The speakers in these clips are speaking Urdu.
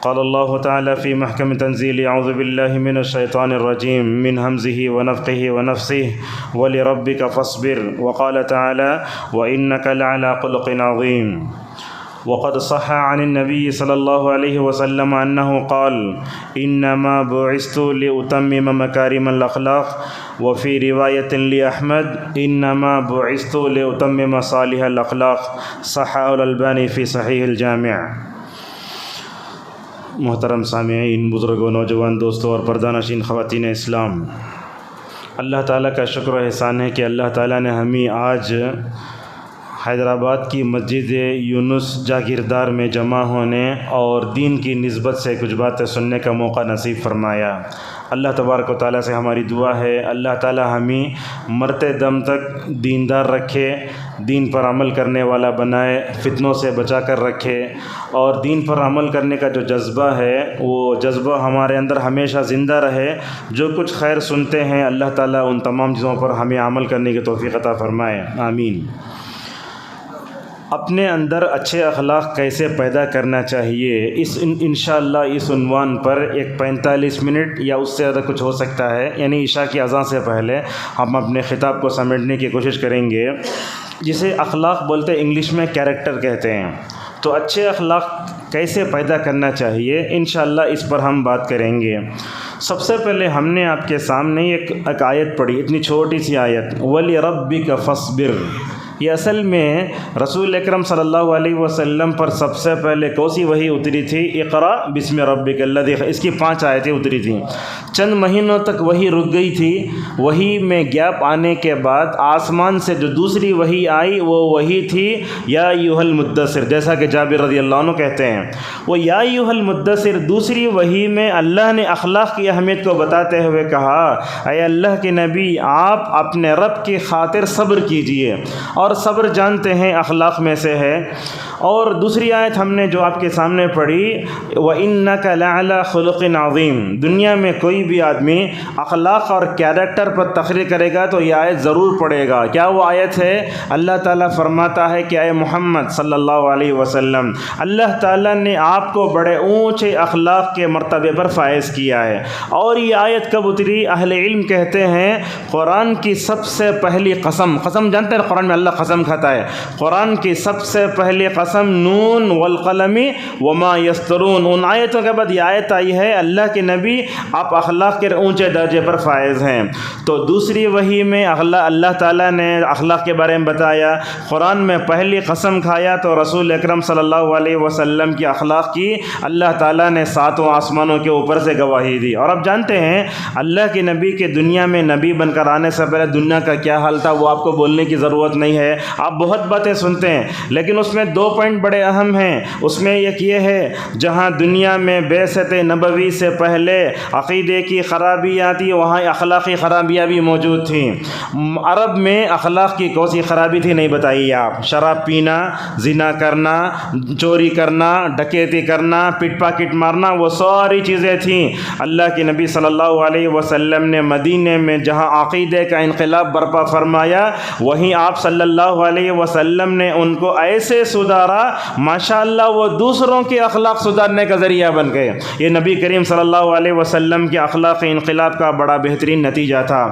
قال الله تعالى في محكم تنزيل أعوذ بالله من الشيطان الرجيم من همزه ونفخه ونفثه ولربك فاصبر. وقال تعالى وإنك لعلى خلق عظيم. وقد صح عن النبي صلى الله عليه وسلم أنه قال إنما بعثت لأتمم مكارم الأخلاق. وفي رواية لأحمد إنما بعثت لأتمم صالح الأخلاق. صححه الألباني في صحيح الجامع. محترم سامعین، بزرگوں، نوجوان دوستوں اور پردہ نشین خواتین اسلام، اللہ تعالیٰ کا شکر و احسان ہے کہ اللہ تعالیٰ نے ہمیں آج حیدرآباد کی مسجد یونس جاگیردار میں جمع ہونے اور دین کی نسبت سے کچھ باتیں سننے کا موقع نصیب فرمایا۔ اللہ تبارک و تعالیٰ سے ہماری دعا ہے اللہ تعالیٰ ہمیں مرتے دم تک دیندار رکھے، دین پر عمل کرنے والا بنائے، فتنوں سے بچا کر رکھے، اور دین پر عمل کرنے کا جو جذبہ ہے وہ جذبہ ہمارے اندر ہمیشہ زندہ رہے۔ جو کچھ خیر سنتے ہیں اللہ تعالیٰ ان تمام چیزوں پر ہمیں عمل کرنے کی توفیق عطا فرمائے، آمین۔ اپنے اندر اچھے اخلاق کیسے پیدا کرنا چاہیے، انشاءاللہ اس عنوان پر ایک 45 منٹ یا اس سے زیادہ کچھ ہو سکتا ہے، یعنی عشاء کی اذان سے پہلے ہم اپنے خطاب کو سمیٹنے کی کوشش کریں گے، جسے اخلاق بولتے انگلش میں کیریکٹر کہتے ہیں۔ تو اچھے اخلاق کیسے پیدا کرنا چاہیے، انشاءاللہ اس پر ہم بات کریں گے۔ سب سے پہلے ہم نے آپ کے سامنے ایک آیت پڑھی، اتنی چھوٹی سی آیت، وَلِرَبِّكَ فَاصْبِرْ۔ یہ اصل میں رسول اکرم صلی اللہ علیہ وسلم پر سب سے پہلے کوسی وحی اتری تھی، اقرا بسم ربک الذی، اس کی 5 آیتیں اتری تھیں۔ چند مہینوں تک وحی رک گئی تھی، وحی میں گیپ آنے کے بعد آسمان سے جو دوسری وحی آئی وہ وحی تھی یا ایھا المدثر، جیسا کہ جابر رضی اللہ عنہ کہتے ہیں، وہ یا ایھا المدثر دوسری وحی میں اللہ نے اخلاق کی اہمیت کو بتاتے ہوئے کہا اے اللہ کے نبی آپ اپنے رب کی خاطر صبر کیجئے، اور صبر جانتے ہیں اخلاق میں سے ہے۔ اور دوسری آیت ہم نے جو آپ کے سامنے پڑھی وَإِنَّكَ لَعَلَى خُلُقٍ عَظِيمٍ، دنیا میں کوئی بھی آدمی اخلاق اور کیریکٹر پر تقریر کرے گا تو یہ آیت ضرور پڑھے گا۔ کیا وہ آیت ہے؟ اللہ تعالیٰ فرماتا ہے کہ اے محمد صلی اللہ علیہ وسلم اللہ تعالیٰ نے آپ کو بڑے اونچے اخلاق کے مرتبے پر فائز کیا ہے۔ اور یہ آیت کب اتری؟ اہل علم کہتے ہیں قرآن کی سب سے پہلی قسم جانتے ہیں قرآن میں اللہ قسم کھاتا ہے، قرآن کی سب سے پہلی قسم نون والقلم وما یسطرون، ان آیتوں کے بعد یہ آیت آئی ہے اللہ کے نبی آپ اخلاق کے اونچے درجے پر فائز ہیں۔ تو دوسری وحی میں اللہ تعالیٰ نے اخلاق کے بارے میں بتایا، قرآن میں پہلی قسم کھایا تو رسول اکرم صلی اللہ علیہ وسلم کی اخلاق کی اللہ تعالیٰ نے 7 آسمانوں کے اوپر سے گواہی دی۔ اور اب جانتے ہیں اللہ کے نبی کے دنیا میں نبی بن کر آنے سے پہلے دنیا کا کیا حال تھا، وہ آپ کو بولنے کی ضرورت نہیں ہے، آپ بہت باتیں سنتے ہیں، لیکن اس میں 2 پوائنٹ بڑے اہم ہیں۔ اس میں ایک یہ ہے جہاں دنیا میں بعثت نبوی سے پہلے عقیدے کی خرابیاں تھیں وہاں اخلاقی خرابیاں بھی موجود تھیں۔ عرب میں اخلاق کی کون سی خرابی تھی نہیں بتائیے آپ؟ شراب پینا، زنا کرنا، چوری کرنا، ڈکیتی کرنا، پٹ پاکٹ مارنا، وہ ساری چیزیں تھیں۔ اللہ کے نبی صلی اللہ علیہ وسلم نے مدینے میں جہاں عقیدے کا انقلاب برپا فرمایا وہیں آپ صلی اللہ علیہ وسلم نے ان کو ایسے سدھارا ماشاءاللہ وہ دوسروں کے اخلاق سدھارنے کا ذریعہ بن گئے۔ یہ نبی کریم صلی اللہ علیہ وسلم کے اخلاقی انقلاب کا بڑا بہترین نتیجہ تھا۔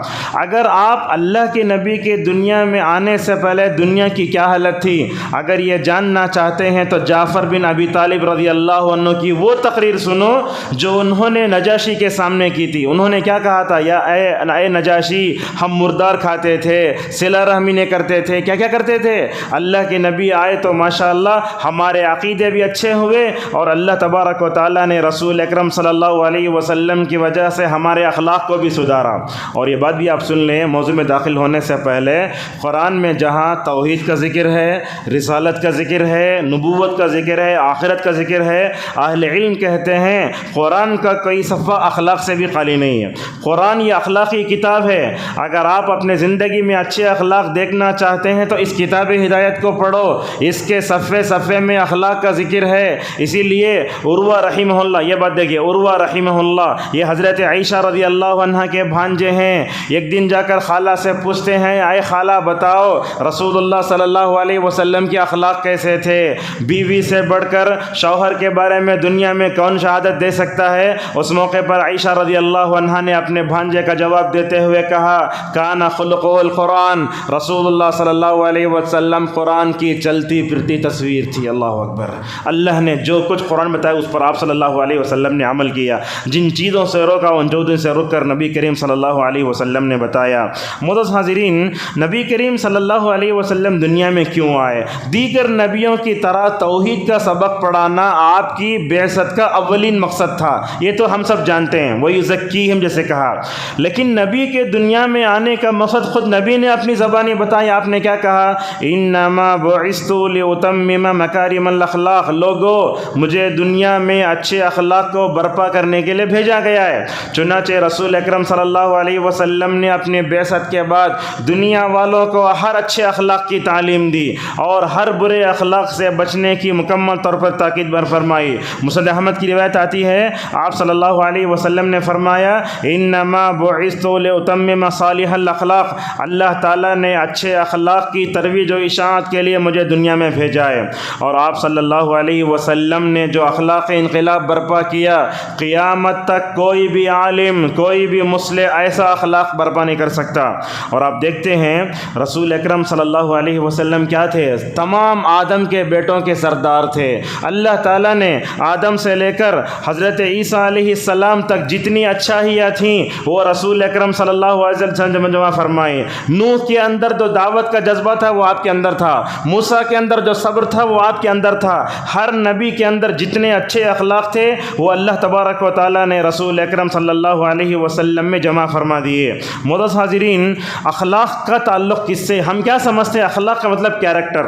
اگر آپ اللہ کے نبی کے دنیا میں آنے سے پہلے دنیا کی کیا حالت تھی اگر یہ جاننا چاہتے ہیں تو جعفر بن ابی طالب رضی اللہ عنہ کی وہ تقریر سنو جو انہوں نے نجاشی کے سامنے کی تھی۔ انہوں نے کیا کہا تھا؟ یا اے نجاشی ہم مردار کھاتے تھے، صلہ رحمی نہیں کرتے تھے، کیا کرتے تھے؟ اللہ کے نبی آئے تو ماشاءاللہ ہمارے عقیدے بھی اچھے ہوئے اور اللہ تبارک و تعالیٰ نے رسول اکرم صلی اللہ علیہ وسلم کی وجہ سے ہمارے اخلاق کو بھی سدھارا۔ اور یہ بات بھی آپ سن لیں موضوع میں داخل ہونے سے پہلے، قرآن میں جہاں توحید کا ذکر ہے، رسالت کا ذکر ہے، نبوت کا ذکر ہے، آخرت کا ذکر ہے، اہل علم کہتے ہیں قرآن کا کوئی صفحہ اخلاق سے بھی خالی نہیں ہے۔ قرآن یہ اخلاقی کتاب ہے، اگر آپ اپنے زندگی میں اچھے اخلاق دیکھنا چاہتے ہیں ہیں تو اس کتاب ہدایت کو پڑھو، اس کے صفحے صفحے میں اخلاق کا ذکر ہے۔ اسی لیے عروہ رحمہ اللہ، یہ بات دیکھیے، عروہ رحمہ اللہ یہ حضرت عائشہ رضی اللہ عنہ کے بھانجے ہیں۔ ایک دن جا کر خالہ سے پوچھتے ہیں، اے خالہ بتاؤ رسول اللہ صلی اللہ علیہ وسلم کے اخلاق کیسے تھے؟ بیوی سے بڑھ کر شوہر کے بارے میں دنیا میں کون شہادت دے سکتا ہے؟ اس موقع پر عائشہ رضی اللہ عنہ نے اپنے بھانجے کا جواب دیتے ہوئے کہا، کان خلقہ القرآن، رسول اللہ صلی اللہ علیہ وسلم قرآن کی چلتی پھرتی تصویر تھی۔ اللہ اکبر۔ اللہ نے جو کچھ قرآن بتایا اس پر آپ صلی اللہ علیہ وسلم نے عمل کیا، جن چیزوں سے روکا ان چیزوں سے رک کر نبی کریم صلی اللہ علیہ وسلم نے بتایا۔ معزز حاضرین، نبی کریم صلی اللہ علیہ وسلم دنیا میں کیوں آئے؟ دیگر نبیوں کی طرح توحید کا سبق پڑھانا آپ کی بعثت کا اولین مقصد تھا، یہ تو ہم سب جانتے ہیں، وہی زکیہم جیسے کہا۔ لیکن نبی کے دنیا میں آنے کا مقصد خود نبی نے اپنی زبانی بتایا۔ آپ نے کیا کہا؟ انما بعثت لاتمم مکارم الاخلاق، لوگو مجھے دنیا میں اچھے اخلاق کو برپا کرنے کے لیے بھیجا گیا ہے۔ چنانچہ رسول اکرم صلی اللہ علیہ وسلم نے اپنے بعثت کے بعد دنیا والوں کو ہر اچھے اخلاق کی تعلیم دی اور ہر برے اخلاق سے بچنے کی مکمل طور پر تاکید فرمائی۔ مسند احمد کی روایت آتی ہے، آپ صلی اللہ علیہ وسلم نے فرمایا، انما بعثت لاتمم صالح الاخلاق، اللہ تعالیٰ نے اچھے اخلاق کی ترویج و اشاعت کے لیے مجھے دنیا میں بھیجا ہے۔ اور آپ صلی اللہ علیہ وسلم نے جو اخلاق انقلاب برپا کیا، قیامت تک کوئی بھی عالم، کوئی بھی مصلح ایسا اخلاق برپا نہیں کر سکتا۔ اور آپ دیکھتے ہیں رسول اکرم صلی اللہ علیہ وسلم کیا تھے؟ تمام آدم کے بیٹوں کے سردار تھے۔ اللہ تعالیٰ نے آدم سے لے کر حضرت عیسیٰ علیہ السلام تک جتنی اچھائیاں تھیں وہ رسول اکرم صلی اللہ علیہ وسلم جمع فرمائی۔ نوح کے اندر جو دعوت کا جذبہ تھا وہ آپ کے اندر تھا، موسیٰ کے اندر جو صبر تھا وہ آپ کے اندر تھا۔ ہر نبی کے اندر جتنے اچھے اخلاق تھے وہ اللہ تبارک و تعالیٰ نے رسول اکرم صلی اللہ علیہ وسلم میں جمع فرما دیے۔ معزز حاضرین، اخلاق کا تعلق کس سے؟ ہم کیا سمجھتے ہیں اخلاق کا مطلب کیریکٹر؟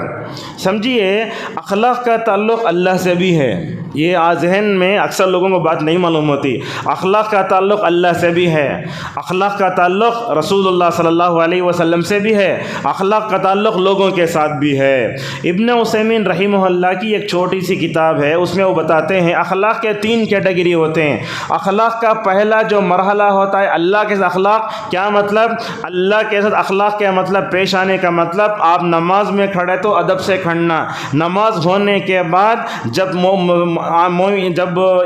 سمجھیے اخلاق کا تعلق اللہ سے بھی ہے، یہ ذہن میں اکثر لوگوں کو بات نہیں معلوم ہوتی۔ اخلاق کا تعلق اللہ سے بھی ہے، اخلاق کا تعلق رسول اللہ صلی اللہ علیہ وسلم سے بھی ہے، اخلاق کا تعلق لوگوں کے ساتھ بھی ہے۔ ابن عثیمین رحمہ اللہ کی ایک چھوٹی سی کتاب ہے، اس میں وہ بتاتے ہیں اخلاق کے 3 کیٹیگری ہوتے ہیں۔ اخلاق کا پہلا جو مرحلہ ہوتا ہے اللہ کے ساتھ اخلاق، کیا مطلب؟ اللہ کے ساتھ اخلاق کیا مطلب؟ پیش آنے کا مطلب آپ نماز میں کھڑے تو ادب سے کھڑنا، نماز ہونے کے بعد جب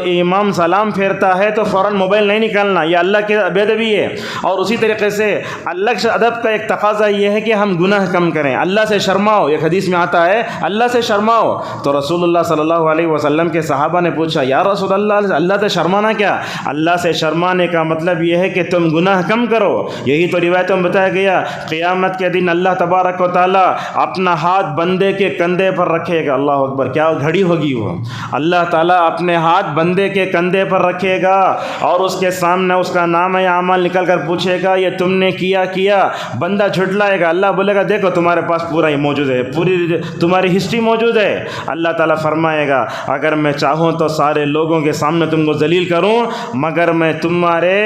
امام سلام پھیرتا ہے تو فوراً موبائل نہیں نکالنا، یہ اللہ کے بے ادبی ہے۔ اور اسی طریقے سے اللہ کے ادب کا ایک تقاضا یہ ہے کہ ہم گناہ کم کریں، اللہ سے شرماؤ، ایک حدیث میں آتا ہے اللہ سے شرماؤ۔ تو رسول اللہ صلی اللہ علیہ وسلم کے صحابہ نے پوچھا، یا رسول اللہ سے شرمانا کیا؟ اللہ سے شرمانے کا مطلب یہ ہے کہ تم گناہ کم کرو۔ یہی تو روایتوں میں بتایا گیا، قیامت کے دن اللہ تبارک و تعالیٰ اپنا ہاتھ بندے کے کندھے پر رکھے گا۔ اللہ اکبر، کیا گھڑی ہوگی وہ! اللہ تعالیٰ اپنے ہاتھ بندے کے کندھے پر رکھے گا اور اس کے سامنے اس کا نام اعمال نکل کر پوچھے گا، یہ تم نے کیا؟ بندہ جھٹلائے گا، اللہ بولے گا دیکھو تمہارے پاس پورا ہی موجود ہے، پوری تمہاری ہسٹری موجود ہے۔ اللہ تعالیٰ فرمائے گا اگر میں چاہوں تو سارے لوگوں کے سامنے تم کو ذلیل کروں، مگر میں تمہارے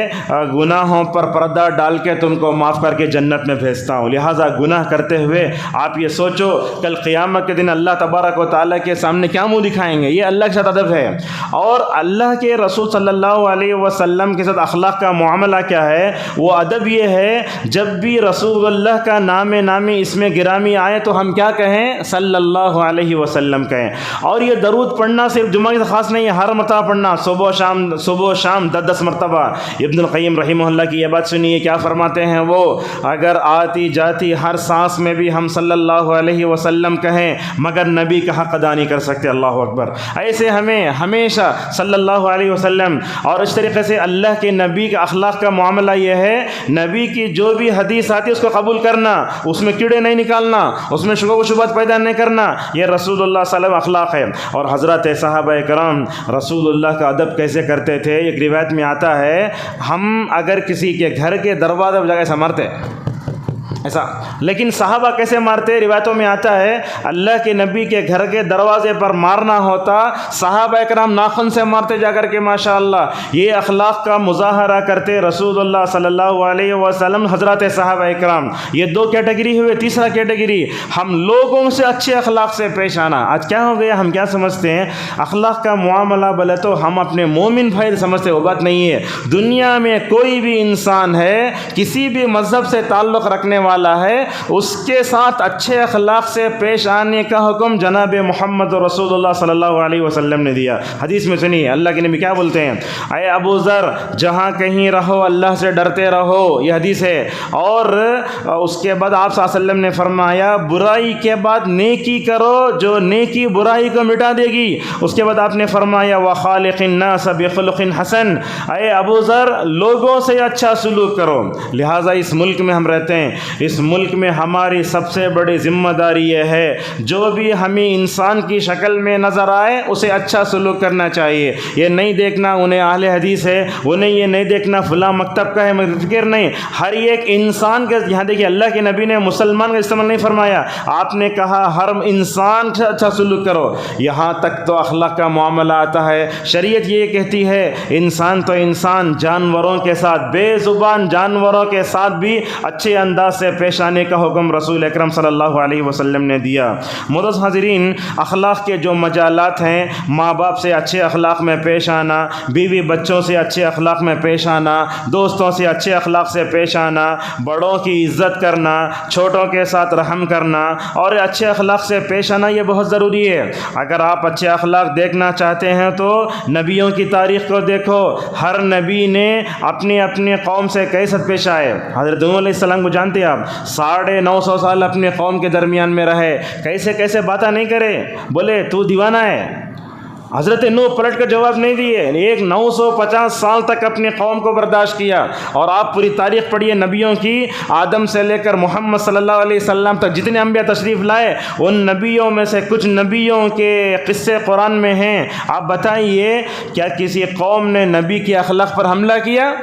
گناہوں پر پردہ ڈال کے تم کو معاف کر کے جنت میں بھیجتا ہوں۔ لہٰذا گناہ کرتے ہوئے آپ یہ سوچو کل قیامت کے دن اللہ تبارک و تعالیٰ کے سامنے کیا منہ دکھائیں گے؟ یہ اللہ کے ساتھ ادب ہے۔ اور اللہ کے رسول صلی اللہ علیہ وسلم کے ساتھ اخلاق کا معاملہ کیا ہے؟ وہ ادب یہ ہے جب بھی رسول اللہ کا نامی اس میں گرامی آئے تو ہم کیا کہیں؟ صلی اللہ علیہ وسلم کہیں۔ اور یہ درود پڑھنا صرف جمعہ سے خاص نہیں ہے، ہر مرتبہ پڑھنا، صبح و شام 10 مرتبہ۔ ابن القیم رحمہ اللہ کی یہ بات سنیے، کیا فرماتے ہیں وہ؟ اگر آتی جاتی ہر سانس میں بھی ہم صلی اللہ علیہ وسلم کہیں مگر نبی کا حق ادا نہیں کر سکتے۔ اللہ اکبر! ایسے ہمیں ہمیشہ صلی اللہ علیہ وسلم اور اس طریقے سے اللہ کے نبی کا اخلاق کا معاملہ یہ ہے، نبی کی جو بھی حدیث آتی ہے اس کو قبول کرنا، اس میں کیڑے نہیں نکالنا، اس میں شبہ و شبہات پیدا نہیں کرنا، یہ رسول اللہ صلی اللہ علیہ وسلم اخلاق ہے۔ اور حضرت صحابہ کرام رسول اللہ کا ادب کیسے کرتے تھے؟ ایک روایت میں آتا ہے، ہم اگر کسی کے گھر کے دروازے پر جا کے سمرتے ایسا. لیکن صحابہ کیسے مارتے؟ روایتوں میں آتا ہے اللہ کے نبی کے گھر کے دروازے پر مارنا ہوتا، صحابہ اکرام ناخن سے مارتے جا کر کے ماشاء اللہ. یہ اخلاق کا مظاہرہ کرتے رسول اللہ صلی اللہ علیہ وسلم، حضرات صحابہ اکرام. یہ دو کیٹیگری ہوئے. تیسرا کیٹیگری ہم لوگوں سے اچھے اخلاق سے پیش آنا. آج کیا ہو گیا، ہم کیا سمجھتے ہیں اخلاق کا معاملہ بولے تو ہم اپنے مومن بھائی سمجھتے. وہ بات نہیں ہے. دنیا میں کوئی بھی انسان ہے، کسی بھی مذہب سے تعلق رکھنے والا ہے، اس کے ساتھ اچھے اخلاق سے پیش آنے کا حکم جناب محمد رسول اللہ صلی اللہ علیہ وسلم نے دیا. حدیث میں سنیے اللہ کے نبی کیا بولتے ہیں، اے ابو ذر جہاں کہیں رہو اللہ سے ڈرتے رہو. یہ حدیث ہے. اور اس کے بعد آپ صلی اللہ علیہ وسلم نے فرمایا برائی کے بعد نیکی کرو جو نیکی برائی کو مٹا دے گی. اس کے بعد آپ نے فرمایا وخالق الناس بخلق حسن. اے ابو ذر لوگوں سے اچھا سلوک کرو. لہٰذا اس ملک میں ہم رہتے ہیں، اس ملک میں ہماری سب سے بڑی ذمہ داری یہ ہے جو بھی ہمیں انسان کی شکل میں نظر آئے اسے اچھا سلوک کرنا چاہیے. یہ نہیں دیکھنا انہیں اہل حدیث ہے، انہیں یہ نہیں دیکھنا فلاں مکتب کا ہے، فکر نہیں. ہر ایک انسان کے یہاں دیکھیے اللہ کے نبی نے مسلمان کا استعمال نہیں فرمایا، آپ نے کہا ہر انسان سے اچھا سلوک کرو. یہاں تک تو اخلاق کا معاملہ آتا ہے. شریعت یہ کہتی ہے انسان تو انسان، جانوروں کے ساتھ، بے زبان جانوروں کے ساتھ بھی اچھے انداز سے پیش آنے کا حکم رسول اکرم صلی اللہ علیہ وسلم نے دیا. معزز حاضرین، اخلاق کے جو مجالات ہیں، ماں باپ سے اچھے اخلاق میں پیش آنا، بیوی بچوں سے اچھے اخلاق میں پیش آنا، دوستوں سے اچھے اخلاق سے پیش آنا، بڑوں کی عزت کرنا، چھوٹوں کے ساتھ رحم کرنا اور اچھے اخلاق سے پیش آنا، یہ بہت ضروری ہے. اگر آپ اچھے اخلاق دیکھنا چاہتے ہیں تو نبیوں کی تاریخ کو دیکھو. ہر نبی نے اپنی اپنی قوم سے کیسے پیش آئے. حضرت نوح علیہ السلام کو جانتے ہیں آپ، 950 سال اپنے قوم کے درمیان میں رہے، کیسے کیسے باتیں نہیں کرے. بولے تو دیوانہ ہے، حضرت نوح پلٹ کر جواب نہیں دیے. 950 سال تک اپنی قوم کو برداشت کیا. اور آپ پوری تاریخ پڑھیے نبیوں کی، آدم سے لے کر محمد صلی اللہ علیہ وسلم تک جتنے انبیاء تشریف لائے، ان نبیوں میں سے کچھ نبیوں کے قصے قرآن میں ہیں. آپ بتائیے کیا کسی قوم نے نبی کے اخلاق پر حملہ کیا؟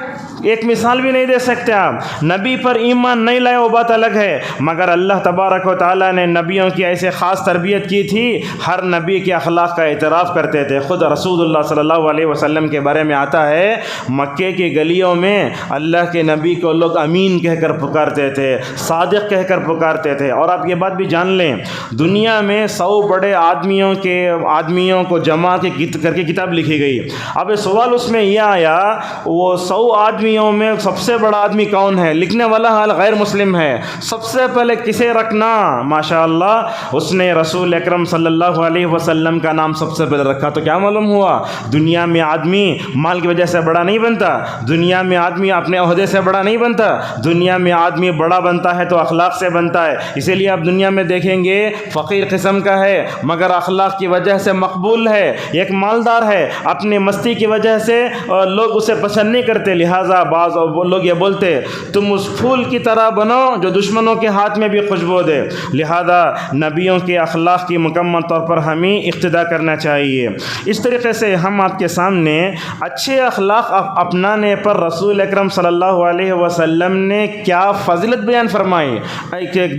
ایک مثال بھی نہیں دے سکتے آپ. نبی پر ایمان نہیں لائے وہ بات الگ ہے، مگر اللہ تبارک و تعالیٰ نے نبیوں کی ایسے خاص تربیت کی تھی، ہر نبی کے اخلاق کا اعتراف کرتے تھے. خود رسول اللہ صلی اللہ علیہ وسلم کے بارے میں آتا ہے مکے کی گلیوں میں اللہ کے نبی کو لوگ امین کہہ کر پکارتے تھے، صادق کہہ کر پکارتے تھے. اور آپ یہ بات بھی جان لیں دنیا میں 100 بڑے آدمیوں کو جمع کر کے کتاب لکھی گئی. اب سوال اس میں یہ آیا وہ 100 آدمیوں میں سب سے بڑا آدمی کون ہے؟ لکھنے والا حال غیر مسلم ہے. سب سے پہلے کسے رکھنا؟ ماشاء اللہ اس نے رسول اکرم صلی اللہ علیہ وسلم کا نام سب سے پہلے رکھا. تو کیا معلوم ہوا دنیا میں آدمی مال کی وجہ سے بڑا نہیں بنتا، دنیا میں آدمی اپنے عہدے سے بڑا نہیں بنتا، دنیا میں آدمی بڑا بنتا ہے تو اخلاق سے بنتا ہے. اسی لیے آپ دنیا میں دیکھیں گے فقیر قسم کا ہے مگر اخلاق کی وجہ سے مقبول ہے. ایک مالدار ہے اپنی مستی کی وجہ سے لوگ اسے پسند نہیں کرتے. لہٰذا بعض لوگ یہ بولتے تم اس پھول کی طرح بنو جو دشمنوں کے ہاتھ میں بھی خوشبو دے. لہذا نبیوں کے اخلاق کی مکمل طور پر ہمیں اقتدا کرنا چاہیے. اس طریقے سے ہم آپ کے سامنے اچھے اخلاق اپنانے پر رسول اکرم صلی اللہ علیہ وسلم نے کیا فضیلت بیان فرمائی.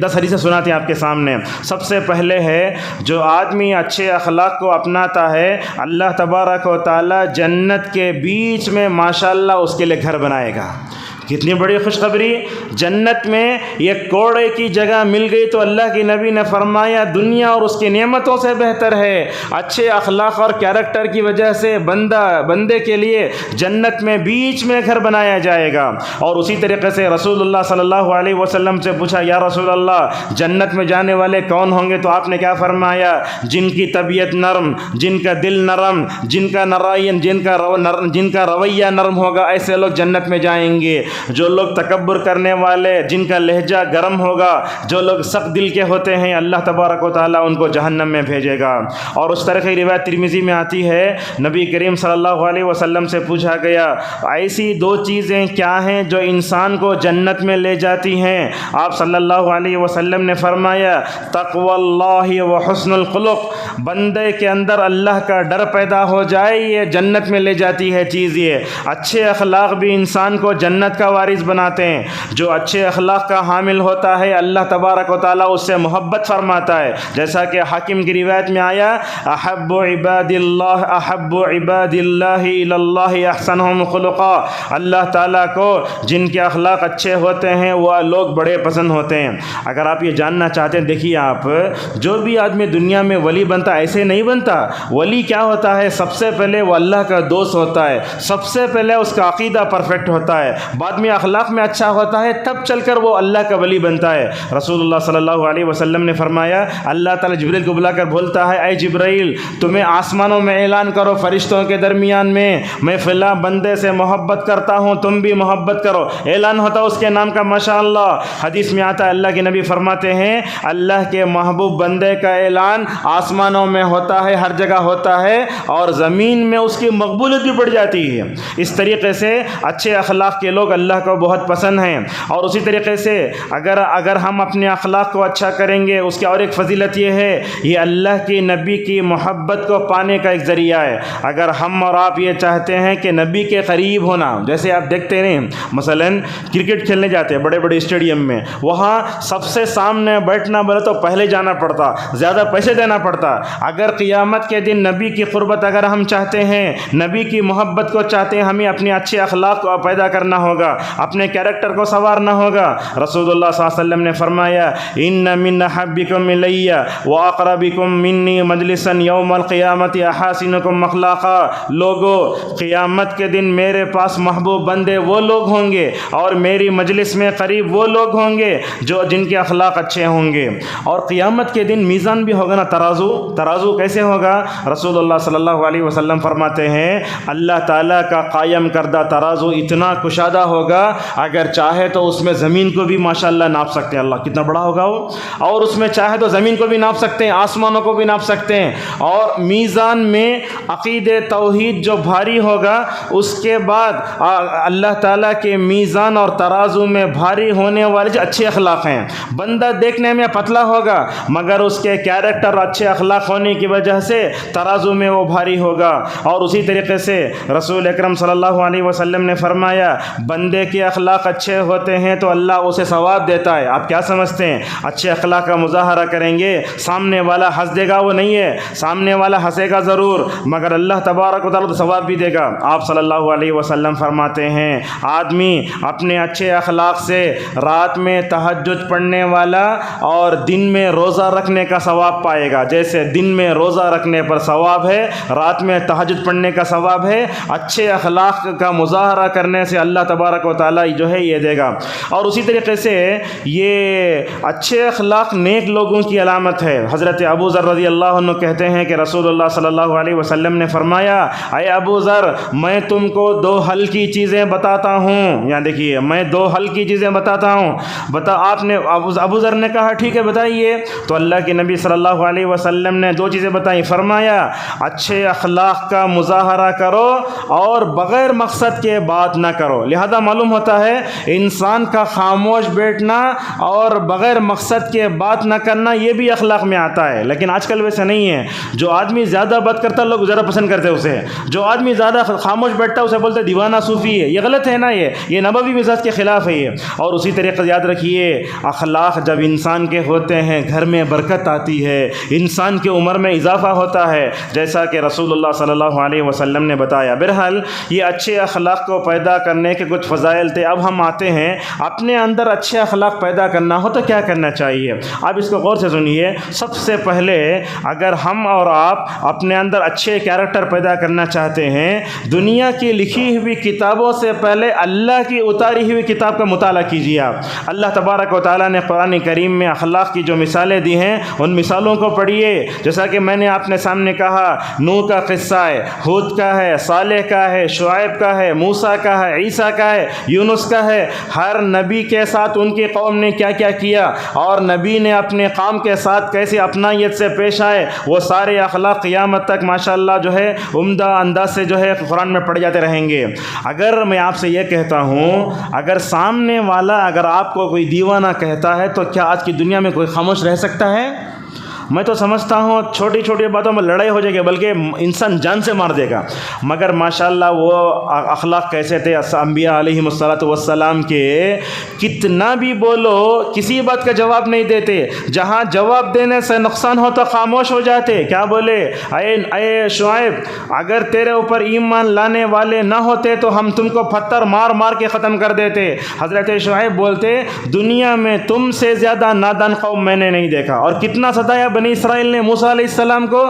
10 حدیثیں سناتے ہیں آپ کے سامنے. سب سے پہلے ہے جو آدمی اچھے اخلاق کو اپناتا ہے اللہ تبارک و تعالی جنت کے بیچ میں ماشاءاللہ اس کے لیے گھر بنائے گا. کتنی بڑی خوشخبری. جنت میں ایک کوڑے کی جگہ مل گئی تو اللہ کی نبی نے فرمایا دنیا اور اس کی نعمتوں سے بہتر ہے. اچھے اخلاق اور کیریکٹر کی وجہ سے بندے کے لیے جنت میں بیچ میں گھر بنایا جائے گا. اور اسی طریقے سے رسول اللہ صلی اللہ علیہ وسلم سے پوچھا یا رسول اللہ جنت میں جانے والے کون ہوں گے؟ تو آپ نے کیا فرمایا جن کی طبیعت نرم، جن کا دل نرم، جن کا رویہ نرم ہوگا ایسے لوگ جنت میں جائیں گے. جو لوگ تکبر کرنے والے، جن کا لہجہ گرم ہوگا، جو لوگ سخت دل کے ہوتے ہیں اللہ تبارک و تعالیٰ ان کو جہنم میں بھیجے گا. اور اس طرح کی روایت ترمذی میں آتی ہے نبی کریم صلی اللہ علیہ وسلم سے پوچھا گیا ایسی 2 چیزیں کیا ہیں جو انسان کو جنت میں لے جاتی ہیں؟ آپ صلی اللہ علیہ وسلم نے فرمایا تقوی اللہ و حسن الخلق. بندے کے اندر اللہ کا ڈر پیدا ہو جائے یہ جنت میں لے جاتی ہے چیز. یہ اچھے اخلاق بھی انسان کو جنت کا کا وارث بناتے ہیں۔ جو اچھے اخلاق کا حامل ہوتا ہے اللہ تبارک و تعالیٰ اس سے محبت فرماتا ہے، جیسا کہ حاکم کی روایت میں آیا احب عباد اللہ الی اللہ احسنہم خلقا، اللہ تعالیٰ کو جن کے اخلاق اچھے ہوتے ہیں وہ لوگ بڑے پسند ہوتے ہیں۔ اگر آپ یہ جاننا چاہتے ہیں، دیکھیے آپ جو بھی آدمی دنیا میں ولی بنتا ایسے نہیں بنتا۔ ولی کیا ہوتا ہے؟ سب سے پہلے وہ اللہ کا دوست ہوتا ہے، سب سے پہلے اس کا عقیدہ پرفیکٹ ہوتا ہے، بعد میں اخلاق میں اچھا ہوتا ہے، تب چل کر وہ اللہ کا ولی بنتا ہے۔ رسول اللہ صلی اللہ علیہ وسلم نے فرمایا اللہ تعالیٰ جبریل کو بلا کر بولتا ہے اے جبرائیل تمہیں آسمانوں میں اعلان کرو فرشتوں کے درمیان میں فلاں بندے سے محبت کرتا ہوں، تم بھی محبت کرو۔ اعلان ہوتا اس کے نام کا ماشاءاللہ۔ حدیث میں آتا ہے اللہ کے نبی فرماتے ہیں اللہ کے محبوب بندے کا اعلان آسمانوں میں ہوتا ہے، ہر جگہ ہوتا ہے، اور زمین میں اس کی مقبولیت بھی بڑھ جاتی ہے۔ اس طریقے سے اچھے اخلاق کے لوگ اللہ کو بہت پسند ہیں۔ اور اسی طریقے سے اگر ہم اپنے اخلاق کو اچھا کریں گے، اس کی اور ایک فضیلت یہ ہے یہ اللہ کی نبی کی محبت کو پانے کا ایک ذریعہ ہے۔ اگر ہم اور آپ یہ چاہتے ہیں کہ نبی کے قریب ہونا، جیسے آپ دیکھتے ہیں مثلاً کرکٹ کھیلنے جاتے ہیں بڑے بڑے اسٹیڈیم میں، وہاں سب سے سامنے بیٹھنا بولے تو پہلے جانا پڑتا، زیادہ پیسے دینا پڑتا۔ اگر قیامت کے دن نبی کی قربت اگر ہم چاہتے ہیں، نبی کی محبت کو چاہتے ہیں، ہمیں اپنے اچھے اخلاق کو پیدا کرنا ہوگا، اپنے کیریکٹر کو سنوارنا ہوگا۔ رسول اللہ صلی اللہ علیہ وسلم نے فرمایا ان من احبکم الی واقربکم منی مجلسا یوم القیامت احاسنکم اخلاقا، لوگو قیامت کے دن میرے پاس محبوب بندے وہ لوگ ہوں گے اور میری مجلس میں قریب وہ لوگ ہوں گے جن کے اخلاق اچھے ہوں گے۔ اور قیامت کے دن میزان بھی ہوگا نا، ترازو کیسے ہوگا؟ رسول اللہ صلی اللہ علیہ وسلم فرماتے ہیں اللہ تعالیٰ کا قائم کردہ ترازو اتنا کشادہ ہوگا اگر چاہے تو اس میں زمین کو بھی ماشاءاللہ ناپ سکتے ہیں۔ اللہ کتنا بڑا ہوگا وہ، اور اس میں چاہے تو زمین کو بھی ناپ سکتے ہیں، آسمانوں کو بھی ناپ سکتے ہیں۔ اور میزان میں عقید توحید جو بھاری ہوگا، اس کے بعد اللہ تعالیٰ کے میزان اور ترازو میں بھاری ہونے والے جو اچھے اخلاق ہیں، بندہ دیکھنے میں پتلا ہوگا مگر اس کے کیریکٹر اچھے اخلاق ہونے کی وجہ سے ترازو میں وہ بھاری ہوگا۔ اور اسی طریقے سے رسول اکرم صلی اللہ علیہ وسلم نے فرمایا بندے کے اخلاق اچھے ہوتے ہیں تو اللہ اسے ثواب دیتا ہے۔ آپ کیا سمجھتے ہیں؟ اچھے اخلاق کا مظاہرہ کریں گے، سامنے والا ہنس دے گا وہ نہیں ہے، سامنے والا ہنسے گا ضرور مگر اللہ تبارک و تعالیٰ تو ثواب بھی دے گا۔ آپ صلی اللہ علیہ وسلم فرماتے ہیں آدمی اپنے اچھے اخلاق سے رات میں تہجد پڑھنے والا اور دن میں روزہ رکھنے کا ثواب پائے گا۔ جیسے دن میں روزہ رکھنے پر ثواب ہے، رات میں تہجد پڑھنے کا ثواب ہے، اچھے اخلاق کا مظاہرہ کرنے سے اللہ تبارک و تعالیٰ جو ہے یہ دے گا۔ اور اسی طریقے سے یہ اچھے اخلاق نیک لوگوں کی علامت ہے۔ حضرت ابو ذر رضی اللہ عنہ کہتے ہیں کہ رسول اللہ صلی اللہ علیہ وسلم نے فرمایا اے ابو ذر میں تم کو دو حل کی چیزیں بتاتا ہوں، یہاں دیکھیے میں دو حل کی چیزیں بتاتا ہوں۔ آپ نے ابو ذر نے کہا ٹھیک ہے بتائیے، تو اللہ کے نبی صلی اللہ علیہ وسلم نے دو چیزیں بتائیں، فرمایا اچھے اخلاق کا مظاہرہ کرو اور بغیر مقصد کے بات نہ کرو۔ لہذا معلوم ہوتا ہے انسان کا خاموش بیٹھنا اور بغیر مقصد کے بات نہ کرنا یہ بھی اخلاق میں آتا ہے، لیکن آج کل ویسا نہیں ہے۔ جو آدمی زیادہ بات کرتا لوگ زیادہ پسند کرتے اسے، جو آدمی زیادہ خاموش بیٹھتا اسے بولتے دیوانہ صوفی ہے۔ یہ غلط ہے نا، یہ نبوی مزاج کے خلاف ہے یہ۔ اور اسی طریقے یاد رکھیے اخلاق جب انسان کے ہوتے ہیں گھر میں برکت آتی ہے، انسان کی عمر میں اضافہ ہوتا ہے، جیسا کہ رسول اللہ صلی اللہ علیہ وسلم نے بتایا۔ بہرحال یہ اچھے اخلاق کو پیدا کرنے کے کچھ فضائل تھے۔ اب ہم آتے ہیں اپنے اندر اچھے اخلاق پیدا کرنا ہو تو کیا کرنا چاہیے۔ آپ اس کو غور سے سنیے۔ سب سے پہلے اگر ہم اور آپ اپنے اندر اچھے کیریکٹر پیدا کرنا چاہتے ہیں، دنیا کی لکھی ہوئی کتابوں سے پہلے اللہ کی اتاری ہوئی کتاب کا مطالعہ کیجیے۔ آپ اللہ تبارک و تعالیٰ نے قرآن کریم میں اخلاق کی جو مثالیں دی ہیں ان مثالوں کو پڑھیے۔ جیسا کہ میں نے آپ نے سامنے کہا نوح کا قصہ ہے، ہود کا ہے، صالح کا ہے، شعیب کا ہے، موسیٰ کا ہے، عیسیٰ کا ہے، یونس کا ہے۔ ہر نبی کے ساتھ ان کی قوم نے کیا کیا کیا اور نبی نے اپنے قوم کے ساتھ کیسے اپنائیت سے پیش آئے، وہ سارے اخلاق قیامت تک ماشاءاللہ جو ہے عمدہ انداز سے جو ہے قرآن میں پڑھے جاتے رہیں گے۔ اگر میں آپ سے یہ کہتا ہوں اگر سامنے والا اگر آپ کو کوئی دیوانہ کہتا ہے تو کیا آج کی دنیا میں کوئی خاموش رہ سکتا ہے؟ میں تو سمجھتا ہوں چھوٹی چھوٹی باتوں میں لڑائی ہو جائے گی، بلکہ انسان جان سے مار دے گا، مگر ماشاءاللہ وہ اخلاق کیسے تھے انبیاء علیہم الصلاۃ والسلام کے، کتنا بھی بولو کسی بات کا جواب نہیں دیتے، جہاں جواب دینے سے نقصان ہو تو خاموش ہو جاتے۔ کیا بولے؟ اے شعیب، اگر تیرے اوپر ایمان لانے والے نہ ہوتے تو ہم تم کو پتھر مار مار کے ختم کر دیتے۔ حضرت شعیب بولتے دنیا میں تم سے زیادہ نادان قوم میں نے نہیں دیکھا، اور کتنا ستایا بنی اسرائیل نے موسیٰ علیہ السلام کو،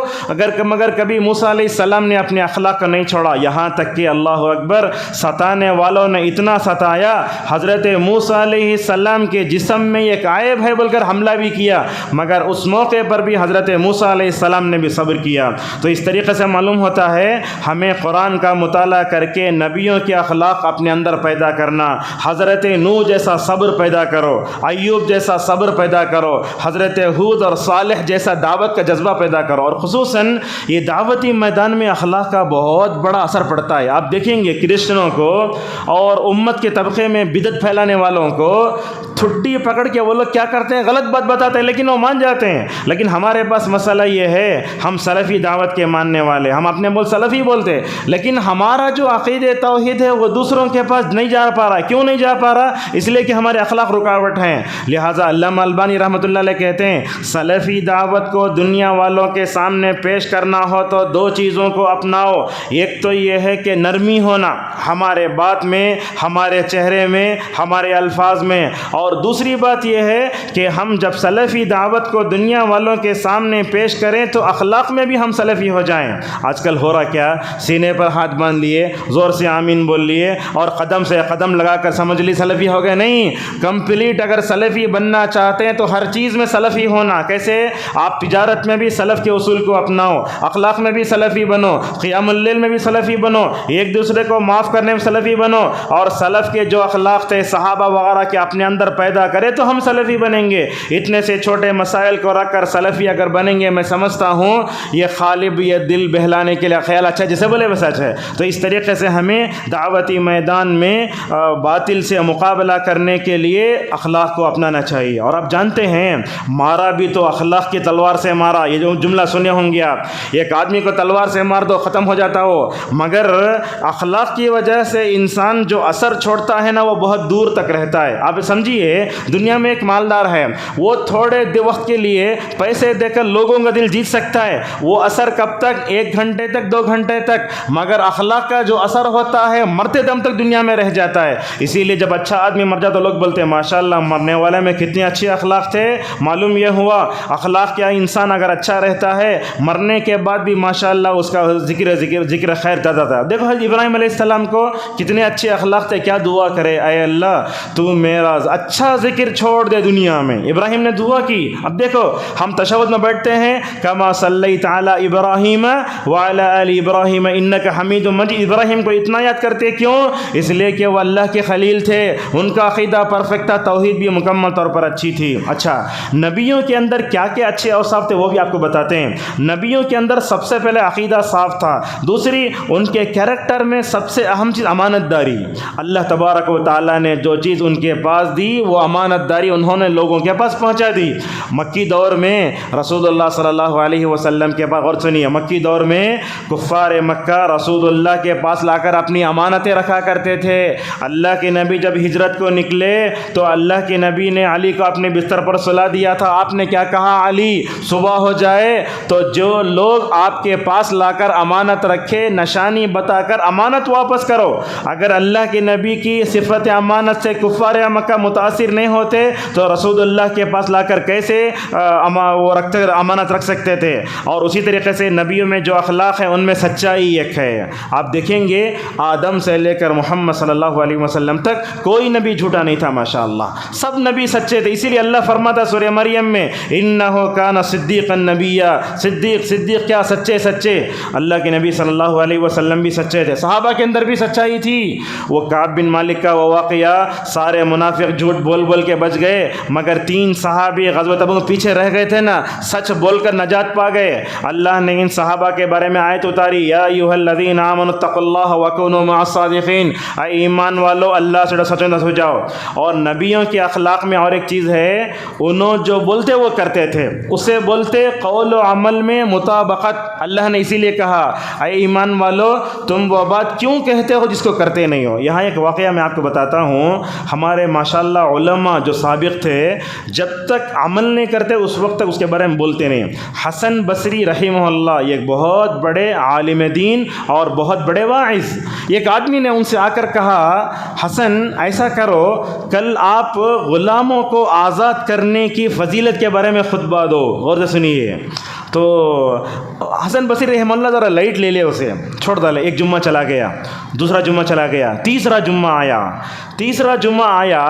مگر کبھی موسیٰ علیہ السلام نے اپنے اخلاق کو نہیں چھوڑا، یہاں تک کہ اللہ اکبر ستانے والوں نے اتنا ستایا، حضرت موسیٰ علیہ السلام کے جسم میں ایک عیب ہے بول کر حملہ بھی کیا، مگر اس موقع پر بھی حضرت موسیٰ علیہ السلام نے بھی صبر کیا۔ تو اس طریقے سے معلوم ہوتا ہے ہمیں قرآن کا مطالعہ کر کے نبیوں کے اخلاق اپنے اندر پیدا کرنا۔ حضرت نوح جیسا صبر پیدا کرو، ایوب جیسا صبر پیدا کرو، حضرت ہود اور صالح جیسا دعوت کا جذبہ پیدا کرو، اور خصوصاً یہ دعوتی میدان میں اخلاق کا بہت بڑا اثر پڑتا ہے۔ آپ دیکھیں گے کرسچنوں کو اور امت کے طبقے میں بدعت پھیلانے والوں کو ٹھڈی پکڑ کے وہ لوگ کیا کرتے ہیں، غلط بات بتاتے ہیں لیکن وہ مان جاتے ہیں۔ لیکن ہمارے پاس مسئلہ یہ ہے، ہم سلفی دعوت کے ماننے والے، ہم اپنے سلفی بولتے، لیکن ہمارا جو عقید توحید ہے وہ دوسروں کے پاس نہیں جا پا رہا۔ کیوں نہیں جا پا رہا؟ اس لیے کہ ہمارے اخلاق رکاوٹ ہیں۔ لہٰذا علامہ البانی رحمۃ اللہ علیہ کہتے ہیں سلفی دعوت کو دنیا والوں کے سامنے پیش کرنا ہو تو دو چیزوں کو اپناؤ، ایک تو یہ ہے کہ نرمی ہونا ہمارے بات میں، ہمارے چہرے میں، ہمارے الفاظ میں، اور دوسری بات یہ ہے کہ ہم جب سلفی دعوت کو دنیا والوں کے سامنے پیش کریں تو اخلاق میں بھی ہم سلفی ہو جائیں۔ آج کل ہو رہا کیا، سینے پر ہاتھ باندھ لیے، زور سے آمین بول لیے، اور قدم سے قدم لگا کر سمجھ لی سلفی ہو گئے۔ نہیں، کمپلیٹ اگر سلفی بننا چاہتے ہیں تو ہر چیز میں سلفی ہونا۔ کیسے؟ آپ تجارت میں بھی سلف کے اصول کو اپناؤ، اخلاق میں بھی سلفی بنو، قیام اللیل میں بھی سلفی بنو، ایک دوسرے کو معاف کرنے میں سلفی بنو، اور سلف کے جو اخلاق تھے صحابہ وغیرہ کے اپنے اندر پیدا کرے تو ہم سلفی بنیں گے۔ اتنے سے چھوٹے مسائل کو رکھ کر سلفی اگر بنیں گے، میں سمجھتا ہوں یہ غالب یہ دل بہلانے کے لیے خیال اچھا جسے بولے بس اچھا ہے۔ تو اس طریقے سے ہمیں دعوتی میدان میں باطل سے مقابلہ کرنے کے لیے اخلاق کو اپنانا چاہیے۔ اور آپ جانتے ہیں مارا بھی تو اخلاق کی تلوار سے مارا، یہ جو جملہ سنے ہوں گے آپ، ایک آدمی کو تلوار سے مار دو ختم ہو جاتا ہو، مگر اخلاق کی وجہ سے انسان جو اثر چھوڑتا ہے نا وہ بہت دور تک رہتا ہے۔ آپ سمجھیے دنیا میں ایک مالدار ہے، وہ تھوڑے وقت کے لیے پیسے دے کر لوگوں کا دل جیت سکتا ہے، وہ اثر کب تک؟ 1 گھنٹے تک، 2 گھنٹے تک، مگر اخلاق کا جو اثر ہوتا ہے مرتے دم تک دنیا میں رہ جاتا ہے۔ اسی لیے جب اچھا آدمی مر جاتا تو لوگ بولتے ہیں ماشاءاللہ مرنے والے میں کتنے اچھے اخلاق تھے۔ معلوم یہ ہوا اخلاق کیا، انسان اگر اچھا رہتا ہے مرنے کے بعد بھی ماشاءاللہ اس کا ذکر خیر زیادہ تھا۔ دیکھو حضرت ابراہیم علیہ السلام کو کتنے اچھے اخلاق تھے، کیا دعا کرے، اے اللہ تو میرا اچھا ذکر چھوڑ دے دنیا میں۔ ابراہیم نے دعا کی۔ اب دیکھو ہم تشہد میں بیٹھتے ہیں کما صلیت علی ابراہیم وعلی آل ابراہیم انک حمید مجید، ابراہیم کو اتنا یاد کرتے کیوں؟ اس لیے کہ وہ اللہ کے خلیل تھے، ان کا عقیدہ پرفیکٹ تھا، توحید بھی مکمل طور پر اچھی تھی۔ اچھا، نبیوں کے اندر کیا کیا اچھے اوصاف تھے وہ بھی آپ کو بتاتے ہیں۔ نبیوں کے اندر سب سے پہلے عقیدہ صاف تھا، دوسری ان کے کیریکٹر میں سب سے اہم چیز امانت داری۔ اللہ تبارک و تعالیٰ نے جو چیز ان کے پاس دی وہ امانت داری انہوں نے لوگوں کے پاس پہنچا دی۔ مکی دور میں رسول اللہ صلی اللہ علیہ وسلم کے پاس، اور سنیے مکی دور میں کفار مکہ رسول اللہ کے پاس لا کر اپنی امانتیں رکھا کرتے تھے۔ اللہ کے نبی جب ہجرت کو نکلے تو اللہ کے نبی نے علی کو اپنے بستر پر سلا دیا تھا۔ آپ نے کیا کہا؟ علی صبح ہو جائے تو جو لوگ آپ کے پاس لا کر امانت رکھے نشانی بتا کر امانت واپس کرو۔ اگر اللہ کے نبی کی صفت امانت سے کفار مکہ متاثر نہیں ہوتے تو رسول اللہ کے پاس لا کر کیسے وہ امانت رکھ سکتے تھے؟ اور اسی طریقے سے نبیوں میں جو اخلاق ہیں ان میں سچائی ایک ہے۔ آپ دیکھیں گے آدم سے لے کر محمد صلی اللہ علیہ وسلم تک کوئی نبی جھوٹا نہیں تھا، ماشاءاللہ سب نبی سچے تھے۔ اسی لیے اللہ فرماتا سورہ مریم میں انہ کان صدیقا نبیا، صدیق کیا؟ سچے۔ اللہ کے نبی صلی اللہ علیہ وسلم بھی سچے تھے، صحابہ کے اندر بھی سچائی تھی۔ وہ کعب بن مالک کا وہ واقعہ، سارے منافق جھوٹ بول بول کے بچ گئے، مگر 3 صحابی غزوہ تبوک پیچھے رہ گئے تھے نا، سچ بول کر نجات پا گئے۔ اللہ نے ان صحابہ کے بارے میں آیت اتاری، یا ایھا الذین آمنوا اتقوا اللہ وکونوا مع الصادقین، اے ایمان والو اللہ سے سچ ہو جاؤ۔ اور نبیوں کے اخلاق میں اور ایک چیز ہے، انہوں جو بولتے وہ کرتے تھے، اسے بولتے قول و عمل میں مطابقت۔ اللہ نے اسی لیے کہا اے ایمان والو تم وہ بات کیوں کہتے ہو جس کو کرتے نہیں ہو۔ یہاں ایک واقعہ میں آپ کو بتاتا ہوں، ہمارے ماشاءاللہ علماء جو سابق تھے جب تک عمل نہیں کرتے اس وقت تک اس کے بارے میں بولتے نہیں۔ حسن بصری رحمہ اللہ یہ ایک بہت بڑے عالم دین اور بہت بڑے واعظ، ایک آدمی نے ان سے آ کر کہا حسن ایسا کرو، کل آپ غلاموں کو آزاد کرنے کی فضیلت کے بارے میں خطبہ دو، غور سے سنیے۔ تو حسن بصری رحمہ اللہ ذرا لائٹ لے لے، اسے چھوڑ ڈالے۔ ایک جمعہ چلا گیا، دوسرا جمعہ چلا گیا، تیسرا جمعہ آیا۔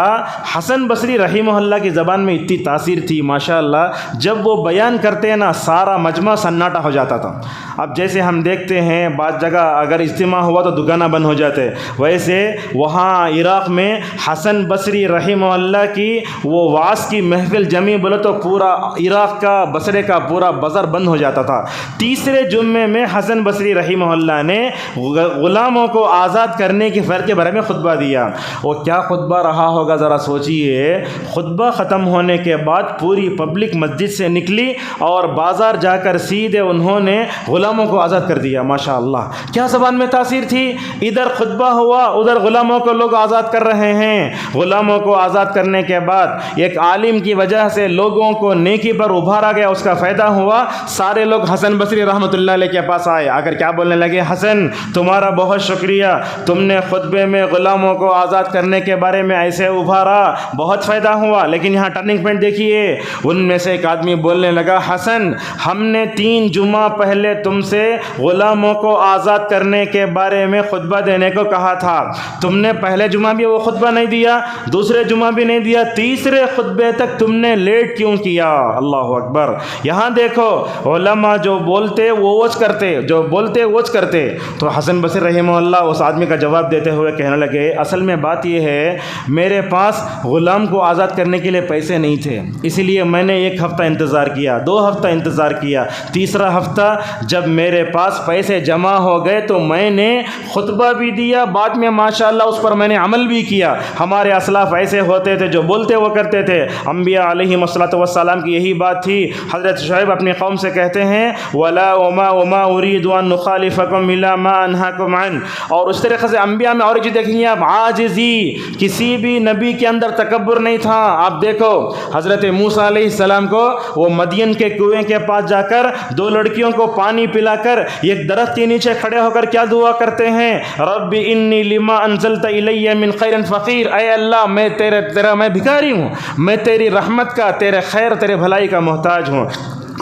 حسن بصری رحمہ اللہ کی زبان میں اتنی تاثیر تھی ماشاءاللہ، جب وہ بیان کرتے ہیں نا سارا مجمع سناٹا ہو جاتا تھا۔ اب جیسے ہم دیکھتے ہیں بعض جگہ اگر اجتماع ہوا تو دکانیں بند ہو جاتے، ویسے وہاں عراق میں حسن بصری رحمہ اللہ کی وہ وعظ کی محفل جمی بولے تو پورا عراق کا بصرے کا پورا بازار بند ہو جاتا تھا۔ تیسرے جمعے میں حسن بصری رحمہ اللہ نے غلاموں کو آزاد کرنے کی فرض کے بارے میں خطبہ دیا۔ وہ کیا خطبہ رہا ہوگا ذرا سوچئے۔ خطبہ ختم ہونے کے بعد پوری پبلک مسجد سے نکلی اور بازار جا کر سیدھے انہوں نے غلاموں کو آزاد کر دیا۔ ماشاءاللہ کیا زبان میں تاثیر تھی، ادھر خطبہ ہوا ادھر غلاموں کو لوگ آزاد کر رہے ہیں۔ غلاموں کو آزاد کرنے کے بعد ایک عالم کی وجہ سے لوگوں کو نیکی پر ابھارا گیا، اس کا فائدہ ہوا۔ سارے لوگ حسن بصری رحمۃ اللہ علیہ کے پاس آئے، آ کر کیا بولنے لگے، حسن تمہارا بہت شکریہ، تم نے خطبے میں غلاموں کو آزاد کرنے کے بارے میں ایسے ابھارا، بہت فائدہ ہوا۔ لیکن یہاں ٹرننگ پوائنٹ دیکھیے، ان میں سے ایک آدمی بولنے لگا، حسن ہم نے 3 جمعہ پہلے تم سے غلاموں کو آزاد کرنے کے بارے میں خطبہ دینے کو کہا تھا، تم نے پہلے جمعہ بھی وہ خطبہ نہیں دیا، دوسرے جمعہ بھی نہیں دیا، تیسرے خطبے تک تم نے لیٹ کیوں کیا؟ اللہ اکبر۔ یہاں دیکھو علماء جو بولتے وہ وچ کرتے، جو بولتے وچ کرتے۔ تو حسن بصری رحمہ اللہ اس آدمی کا جواب دیتے ہوئے کہنے لگے، اصل میں بات یہ ہے میرے پاس غلام کو آزاد کرنے کے لیے پیسے نہیں تھے، اسی لیے میں نے 1 ہفتہ انتظار کیا، 2 ہفتہ انتظار کیا، تیسرا ہفتہ جب میرے پاس پیسے جمع ہو گئے تو میں نے خطبہ بھی دیا، بعد میں ماشاءاللہ اس پر میں نے عمل بھی کیا۔ ہمارے اسلاف ایسے ہوتے تھے جو بولتے وہ کرتے تھے۔ انبیاء علیہم السلام کی یہی بات تھی۔ حضرت شعیب اپنی قوم سے کہتے ہیں وَلَا وَمَا أُرِيدُ أَن نُخَالِفَكُمْ إِلَّا مَا أَنْهَاكُمْ عَنْهُ۔ اور اس طریقے سے انبیاء میں اور چیز دیکھیں گے آپ، عاجزی، کسی بھی نبی کے اندر تکبر نہیں تھا۔ آپ دیکھو حضرت موسیٰ علیہ السلام کو وہ مدین کے کنویں کے پاس جا کر 2 لڑکیوں کو پانی پلا کر ایک درخت کے نیچے کھڑے ہو کر کیا دعا کرتے ہیں، رب انی لما انزلت الی من خیر فقیر، اے اللہ میں تیرا میں بھکاری ہوں، میں تیری رحمت کا، تیرے خیر تیرے بھلائی کا محتاج ہوں۔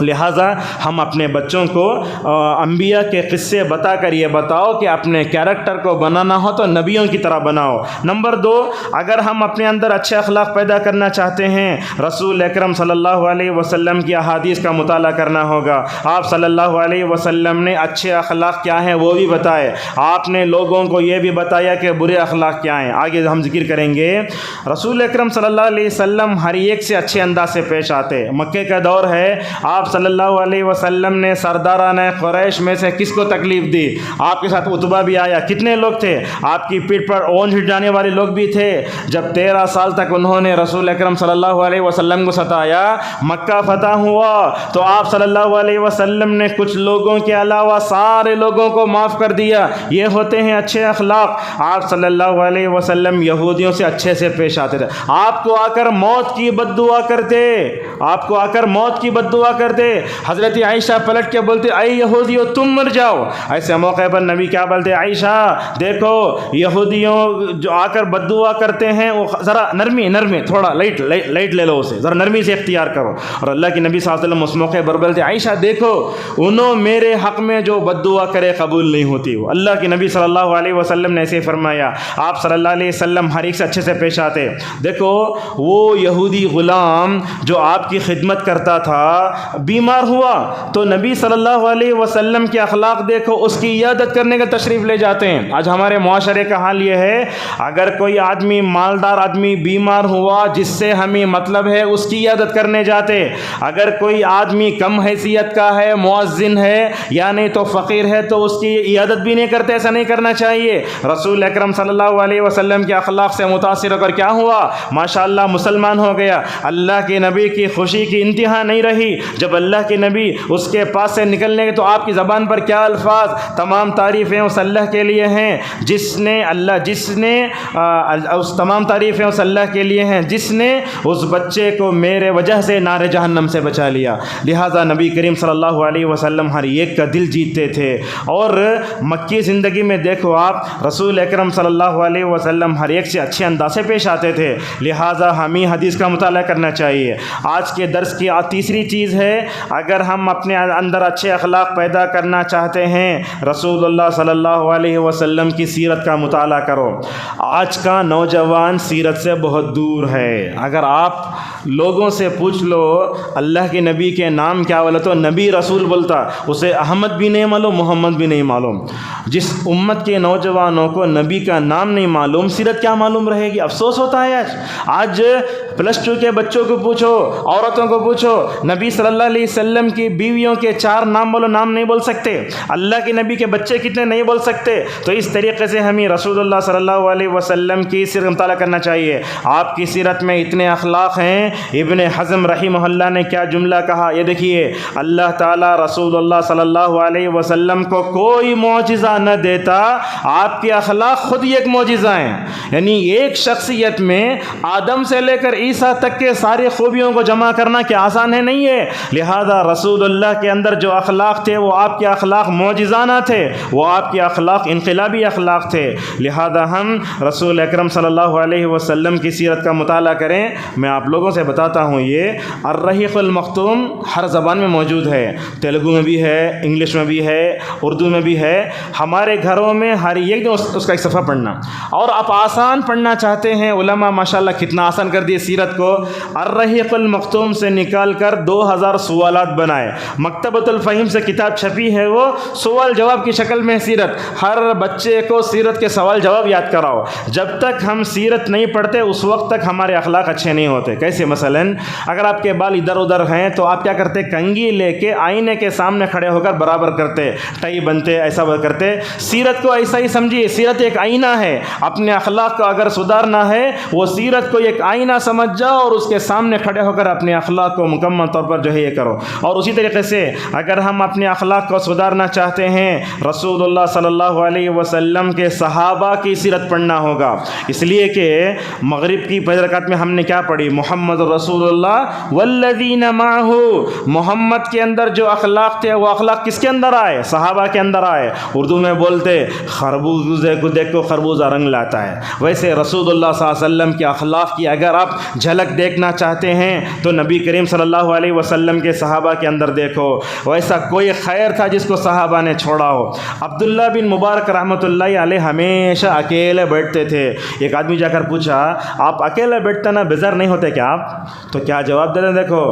لہٰذا ہم اپنے بچوں کو انبیاء کے قصے بتا کر یہ بتاؤ کہ اپنے کیریکٹر کو بنانا ہو تو نبیوں کی طرح بناؤ۔ نمبر 2، اگر ہم اپنے اندر اچھے اخلاق پیدا کرنا چاہتے ہیں، رسول اکرم صلی اللہ علیہ وسلم کی احادیث کا مطالعہ کرنا ہوگا۔ آپ صلی اللہ علیہ وسلم نے اچھے اخلاق کیا ہیں وہ بھی بتائے، آپ نے لوگوں کو یہ بھی بتایا کہ برے اخلاق کیا ہیں۔ آگے ہم ذکر کریں گے، رسول اکرم صلی اللہ علیہ وسلم ہر ایک سے اچھے انداز سے پیش آتے۔ مکے کا دور ہے، آپ صلی اللہ علیہ وسلم نے سرداران قریش میں سے کس کو تکلیف دی؟ آپ کے ساتھ عتبہ بھی آیا، کتنے لوگ تھے؟ آپ کی پیٹھ پر اونج ہٹانے والے لوگ بھی تھے۔ جب 13 سال تک انہوں نے رسول اکرم صلی اللہ علیہ وسلم کو ستایا، مکہ فتح ہوا تو آپ صلی اللہ علیہ وسلم نے کچھ لوگوں کے علاوہ سارے لوگوں کو معاف کر دیا۔ یہ ہوتے ہیں اچھے اخلاق۔ آپ صلی اللہ علیہ وسلم یہودیوں سے اچھے سے پیش آتے تھے، آپ کو آ کر موت کی بد دعا کرتے، آپ کو آ کر موت کی بد دعا کرتے۔ حضرت عائشہ پلٹ کے بولتے، اے یہودیوں تم مر جاؤ۔ ایسے موقع پر نبی کیا بولتے، عائشہ دیکھو یہودیوں جو آ کر بد دعا کرتے ہیں وہ ذرا نرمی تھوڑا لائٹ لے لو، اسے ذرا نرمی سے اختیار کرو۔ اور اللہ کے نبی صلی اللہ علیہ وسلم اس موقع پر بولتے، عائشہ دیکھو انہوں میرے حق میں جو بد دعا کرے قبول نہیں ہوتی۔ وہ اللہ کے نبی صلی اللہ علیہ وسلم نے ایسے فرمایا۔ آپ صلی اللہ علیہ وسلم ہر ایک سے اچھے سے پیش آتے۔ دیکھو وہ یہودی غلام جو آپ کی خدمت کرتا تھا، بیمار ہوا تو نبی صلی اللہ علیہ وسلم کے اخلاق دیکھو، اس کی عیادت کرنے کا تشریف لے جاتے ہیں۔ آج ہمارے معاشرے کا حال یہ ہے، اگر کوئی آدمی مالدار آدمی بیمار ہوا جس سے ہمیں مطلب ہے اس کی عیادت کرنے جاتے، اگر کوئی آدمی کم حیثیت کا ہے، مؤذن ہے یا نہیں تو فقیر ہے تو اس کی عیادت بھی نہیں کرتے۔ ایسا نہیں کرنا چاہیے۔ رسول اکرم صلی اللہ علیہ وسلم کے اخلاق سے متاثر ہو کر کیا ہوا؟ ماشاءاللہ مسلمان ہو گیا۔ اللہ کے نبی کی خوشی کی انتہا نہیں رہی جب اللہ کے نبی اس کے پاس سے نکلنے کے تو آپ کی زبان پر کیا الفاظ، تمام تعریفیں اس اللہ کے لیے ہیں جس نے اس تمام تعریفیں اس اللہ کے لیے ہیں جس نے اس بچے کو میرے وجہ سے نار جہنم سے بچا لیا۔ لہٰذا نبی کریم صلی اللہ علیہ وسلم ہر ایک کا دل جیتتے تھے، اور مکی زندگی میں دیکھو آپ رسول اکرم صلی اللہ علیہ وسلم ہر ایک سے اچھے انداز سے پیش آتے تھے۔ لہٰذا ہمیں حدیث کا مطالعہ کرنا چاہیے۔ آج کے درس کی تیسری چیز ہے، اگر ہم اپنے اندر اچھے اخلاق پیدا کرنا چاہتے ہیں رسول اللہ صلی اللہ علیہ وسلم کی سیرت کا مطالعہ کرو۔ آج کا نوجوان سیرت سے بہت دور ہے۔ اگر آپ لوگوں سے پوچھ لو اللہ کے نبی کے نام کیا بولا تو نبی رسول بولتا، اسے احمد بھی نہیں معلوم، محمد بھی نہیں معلوم۔ جس امت کے نوجوانوں کو نبی کا نام نہیں معلوم، سیرت کیا معلوم رہے گی؟ افسوس ہوتا ہے۔ آج +2 کے بچوں کو پوچھو، عورتوں کو پوچھو، نبی صلی اللہ علیہ وسلم کی بیویوں کے 4 نام بولو، نام نہیں بول سکتے۔ اللہ کے نبی کے بچے کتنے نہیں بول سکتے۔ تو اس طریقے سے ہمیں رسول اللہ صلی اللہ علیہ وسلم کی سیرت کا مطالعہ کرنا چاہیے۔ آپ کی سیرت میں اتنے اخلاق ہیں۔ ابن حزم رحمہ اللہ نے کیا جملہ کہا، یہ دیکھیے، اللہ تعالیٰ رسول اللہ صلی اللہ علیہ وسلم کو کوئی معجزہ نہ دیتا، آپ کے اخلاق خود ہی ایک معجزہ ہیں۔ یعنی ایک شخصیت میں آدم سے لے کر عیسیٰ تک کے ساری خوبیوں کو جمع کرنا کیا آسان ہے؟ نہیں ہے۔ لہذا رسول اللہ کے اندر جو اخلاق تھے وہ آپ کے اخلاق معجزانہ تھے، وہ آپ کے اخلاق انقلابی اخلاق تھے۔ لہذا ہم رسول اکرم صلی اللہ علیہ وسلم کی سیرت کا مطالعہ کریں۔ میں آپ لوگوں سے بتاتا ہوں، یہ الرحیق المختوم ہر زبان میں موجود ہے، تیلگو میں بھی ہے، انگلش میں بھی ہے، اردو میں بھی ہے۔ ہمارے گھروں میں ہر ایک دن اس کا ایک صفحہ پڑھنا، اور آپ آسان پڑھنا چاہتے ہیں، علماء ماشاءاللہ کتنا آسان کر دیے سیرت کو۔ الرحیق المختوم سے نکال کر 2000 سوالات بنائے۔ مکتبۃ الفہیم سے کتاب چھپی ہے، وہ سوال جواب کی شکل میں سیرت۔ ہر بچے کو سیرت کے سوال جواب یاد کراؤ۔ جب تک ہم سیرت نہیں پڑھتے اس وقت تک ہمارے اخلاق اچھے نہیں ہوتے۔ کیسے؟ مثلاً اگر آپ کے بال ادھر ادھر ہیں تو آپ کیا کرتے؟ کنگھی لے کے آئینے کے سامنے کھڑے ہو کر برابر کرتے، ٹائی بنتے، ایسا کرتے۔ سیرت کو ایسا ہی سمجھیے، سیرت ایک آئینہ ہے۔ اپنے اخلاق کو اگر سدھارنا ہے، وہ سیرت کو ایک آئینہ سمجھ جاؤ اور اس کے سامنے کھڑے ہو کر اپنے اخلاق کو مکمل طور پر جو ہے یہ کرو۔ اور اسی طریقے سے اگر ہم اپنے اخلاق کو سدھارنا چاہتے ہیں، رسول اللہ صلی اللہ علیہ وسلم کے صحابہ کی سیرت پڑھنا ہوگا۔ اس لیے کہ مغرب کی پہلی رکعت میں ہم نے کیا پڑھی؟ محمد رسول اللہ والذین معہ۔ محمد کے اندر جو اخلاق تھے وہ اخلاق کس کے اندر آئے؟ صحابہ کے اندر آئے۔ اردو میں بولتے خربوزے کو دیکھ کو خربوزہ رنگ لاتا ہے، ویسے رسول اللہ صلی اللہ علیہ وسلم کے اخلاق کی اگر آپ جھلک دیکھنا چاہتے ہیں تو نبی کریم صلی اللہ علیہ وسلم کے صحابہ کے اندر دیکھو۔ ویسا کوئی خیر تھا جس کو صحابہ نے چھوڑا ہو؟ عبداللہ بن مبارک رحمۃ اللہ علیہ ہمیشہ اکیلے بیٹھتے تھے۔ ایک آدمی جا کر پوچھا، آپ اکیلے بیٹھتے نا، بیزار نہیں ہوتے کیا آپ؟ تو کیا جواب دے رہے ہیں؟ دیکھو،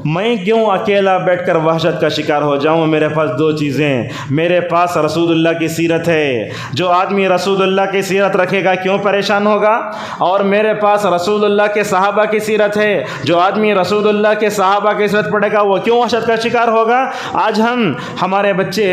میں کیوں اکیلا بیٹھ کر وحشت کا شکار ہو جاؤں؟ میرے پاس 2 چیزیں، میرے پاس رسول اللہ کی سیرت ہے۔ جو آدمی رسول اللہ کی سیرت رکھے گا کیوں پریشان ہوگا؟ اور میرے پاس رسول اللہ کے صحابہ کی سیرت ہے۔ جو آدمی رسول اللہ کے صحابہ کی سیرت پڑھے گا وہ کیوں وحشت کا شکار ہوگا؟ آج ہمارے بچے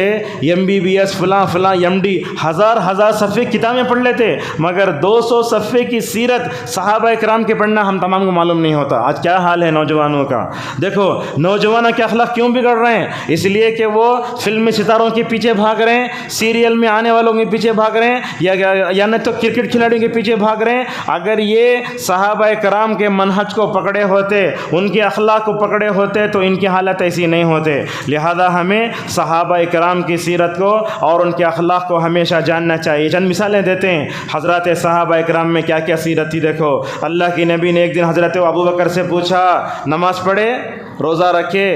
MBBS فلاں MD ہزار صفحے کتابیں پڑھ لیتے، مگر 200 صفحے کی سیرت صحابہ کرام کے پڑھنا ہم تمام کو معلوم نہیں ہوتا۔ آج کیا حال ہے نوجوانوں کا؟ دیکھو نوجوانوں کے اخلاق کیوں بگڑ رہے ہیں؟ اس لیے کہ وہ فلمی ستاروں کے پیچھے بھاگ رہے ہیں، سیریل میں آنے والوں کے پیچھے بھاگ رہے ہیں، یا نہیں تو کرکٹ کھلاڑیوں کے پیچھے بھاگ رہے ہیں۔ اگر یہ صحابہ کرام کے منہج کو پکڑے ہوتے، ان کے اخلاق کو پکڑے ہوتے تو ان کی حالت ایسی نہیں ہوتے۔ لہذا ہمیں صحابہ کرام کی سیرت کو اور ان کے اخلاق کو ہمیشہ جاننا چاہیے۔ چند مثالیں دیتے ہیں، حضرات صحابہ کرام میں کیا کیا سیرت تھی دیکھو۔ اللہ کے نبی نے ایک دن حضرت ابوبکر سے پوچھا، نماز پڑھے، روزہ رکھے،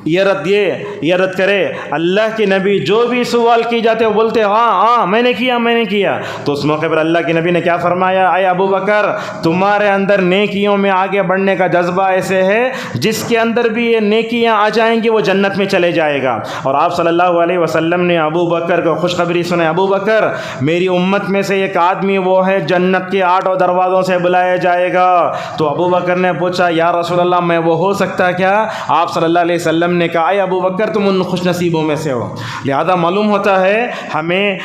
یہ رد کرے اللہ کے نبی جو بھی سوال کی جاتے وہ بولتے ہاں میں نے کیا. تو اس موقع پر اللہ کے نبی نے کیا فرمایا؟ اے ابو بکر تمہارے اندر نیکیوں میں آگے بڑھنے کا جذبہ ایسے ہے جس کے اندر بھی یہ نیکیاں آ جائیں گی وہ جنت میں چلے جائے گا. اور آپ صلی اللہ علیہ وسلم نے ابو بکر کو خوشخبری سنائی، ابو بکر میری امت میں سے ایک آدمی وہ ہے جنت کے 8 دروازوں سے بلایا جائے گا. تو ابو بکر نے پوچھا یا رسول اللہ میں وہ ہو سکتا کیا؟ آپ صلی اللہ علیہ وسلم نے کہا اے ابو بکر تم ان خوش نصیبوں میں سے ہو. لہذا معلوم ہوتا ہے ہمیں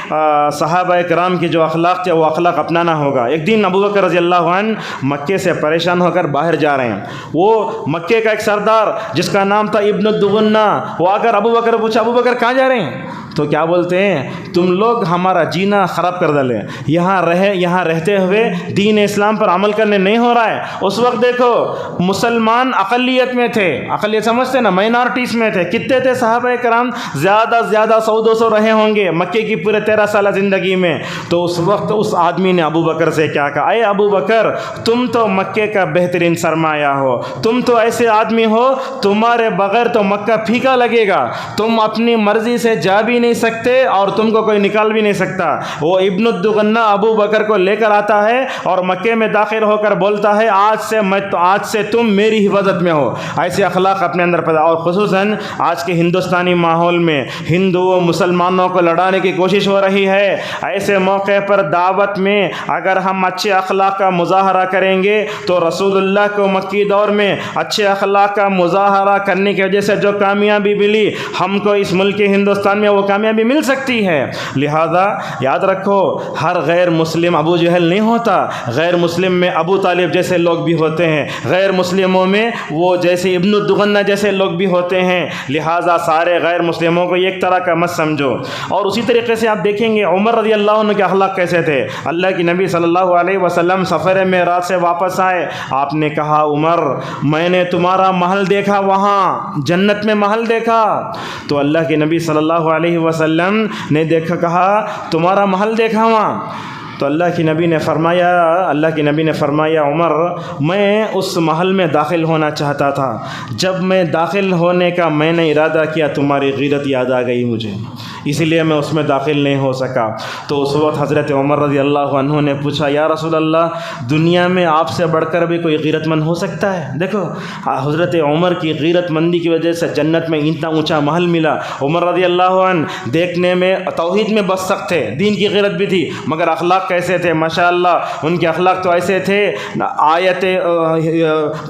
صحابہ کرام کی جو اخلاق تھے وہ اخلاق اپنانا ہوگا. ایک دن ابو بکر رضی اللہ عنہ مکے سے پریشان ہو کر باہر جا رہے ہیں. وہ مکے کا ایک سردار جس کا نام تھا ابن الدغنہ، وہ آ کر ابو بکر پوچھا ابو بکر کہاں جا رہے ہیں؟ تو کیا بولتے ہیں تم لوگ ہمارا جینا خراب کر ڈالے، یہاں رہتے ہوئے دین اسلام پر عمل کرنے نہیں ہو رہا ہے. اس وقت دیکھو مسلمان اقلیت میں تھے، اقلیت سمجھتے نا، مائنارٹیز میں تھے. کتنے تھے صحابہ کرام؟ زیادہ 100-200 رہے ہوں گے مکے کی پورے 13 سالہ زندگی میں. تو اس وقت اس آدمی نے ابو بکر سے کیا کہا اے ابو بکر تم تو مکے کا بہترین سرمایہ ہو، تم تو ایسے آدمی ہو تمہارے بغیر تو مکہ پھیکا لگے گا، تم اپنی مرضی سے جا بھی نہیں سکتے اور تم کو کوئی نکال بھی نہیں سکتا. وہ ابن الدغنہ ابو بکر کو لے کر آتا ہے اور مکے میں داخل ہو کر بولتا ہے آج سے تم میری حفاظت میں ہو. ایسے اخلاق اپنے اندر پیدا. اور خصوصاً آج کے ہندوستانی ماحول میں ہندوؤں مسلمانوں کو لڑانے کی کوشش ہو رہی ہے. ایسے موقع پر دعوت میں اگر ہم اچھے اخلاق کا مظاہرہ کریں گے تو رسول اللہ کو مکی دور میں اچھے اخلاق کا مظاہرہ کرنے کی وجہ سے جو کامیابی ملی ہم کو اس ملک ہندوستان میں وہ کامیابی مل سکتی ہے. لہذا یاد رکھو ہر غیر مسلم ابو جہل نہیں ہوتا. غیر مسلم میں ابو طالب جیسے لوگ بھی ہوتے ہیں، غیر مسلموں میں وہ جیسے ابن الدغنہ جیسے لوگ بھی ہوتے ہیں. لہذا سارے غیر مسلموں کو ایک طرح کا مت سمجھو. اور اسی طریقے سے آپ دیکھیں گے عمر رضی اللہ عنہ کے اخلاق کیسے تھے. اللہ کی نبی صلی اللہ علیہ وسلم سفر معراج سے واپس آئے. آپ نے کہا عمر میں نے تمہارا محل دیکھا، وہاں جنت میں محل دیکھا. تو اللہ کے نبی صلی اللہ علیہ وسلم نے کہا تمہارا محل دیکھا وہاں. تو اللہ کے نبی نے فرمایا عمر میں اس محل میں داخل ہونا چاہتا تھا، جب میں داخل ہونے کا میں نے ارادہ کیا تمہاری غیرت یاد آ گئی مجھے، اسی لیے میں اس میں داخل نہیں ہو سکا. تو اس وقت حضرت عمر رضی اللہ عنہ نے پوچھا یا رسول اللہ دنیا میں آپ سے بڑھ کر بھی کوئی غیرت مند ہو سکتا ہے؟ دیکھو حضرت عمر کی غیرت مندی کی وجہ سے جنت میں اتنا اونچا محل ملا. عمر رضی اللہ عنہ دیکھنے میں توحید میں بس سخت تھے، دین کی غیرت بھی تھی، مگر اخلاق کیسے تھے ماشاءاللہ. ان کے اخلاق تو ایسے تھے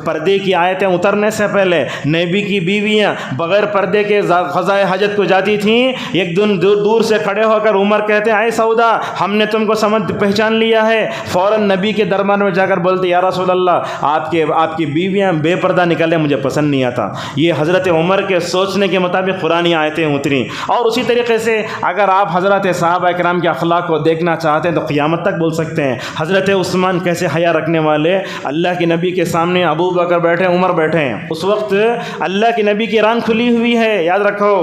پردے کی آیتیں اترنے سے پہلے نبی کی بیویاں بغیر پردے کے قضائے حاجت کو جاتی تھیں. ایک دور سے کھڑے ہو کر عمر کہتے ہیں اے سودا ہم نے تم کو پہچان لیا ہے. فوراً نبی کے دربار میں جا کر بولتے یا رسول اللہ آپ کی بیویاں بے پردہ نکلے مجھے پسند نہیں آتا. یہ حضرت عمر کے سوچنے کے مطابق قرآنی آیتیں اتریں. اور اسی طریقے سے اگر آپ حضرت صحابہ کرام کے اخلاق کو دیکھنا چاہتے ہیں تو قیامت تک بول سکتے ہیں. حضرت عثمان کیسے حیا رکھنے والے، اللہ کے نبی کے سامنے ابو بکر بیٹھے عمر بیٹھے ہیں، اس وقت اللہ کے نبی کی ران کھلی ہوئی ہے. یاد رکھو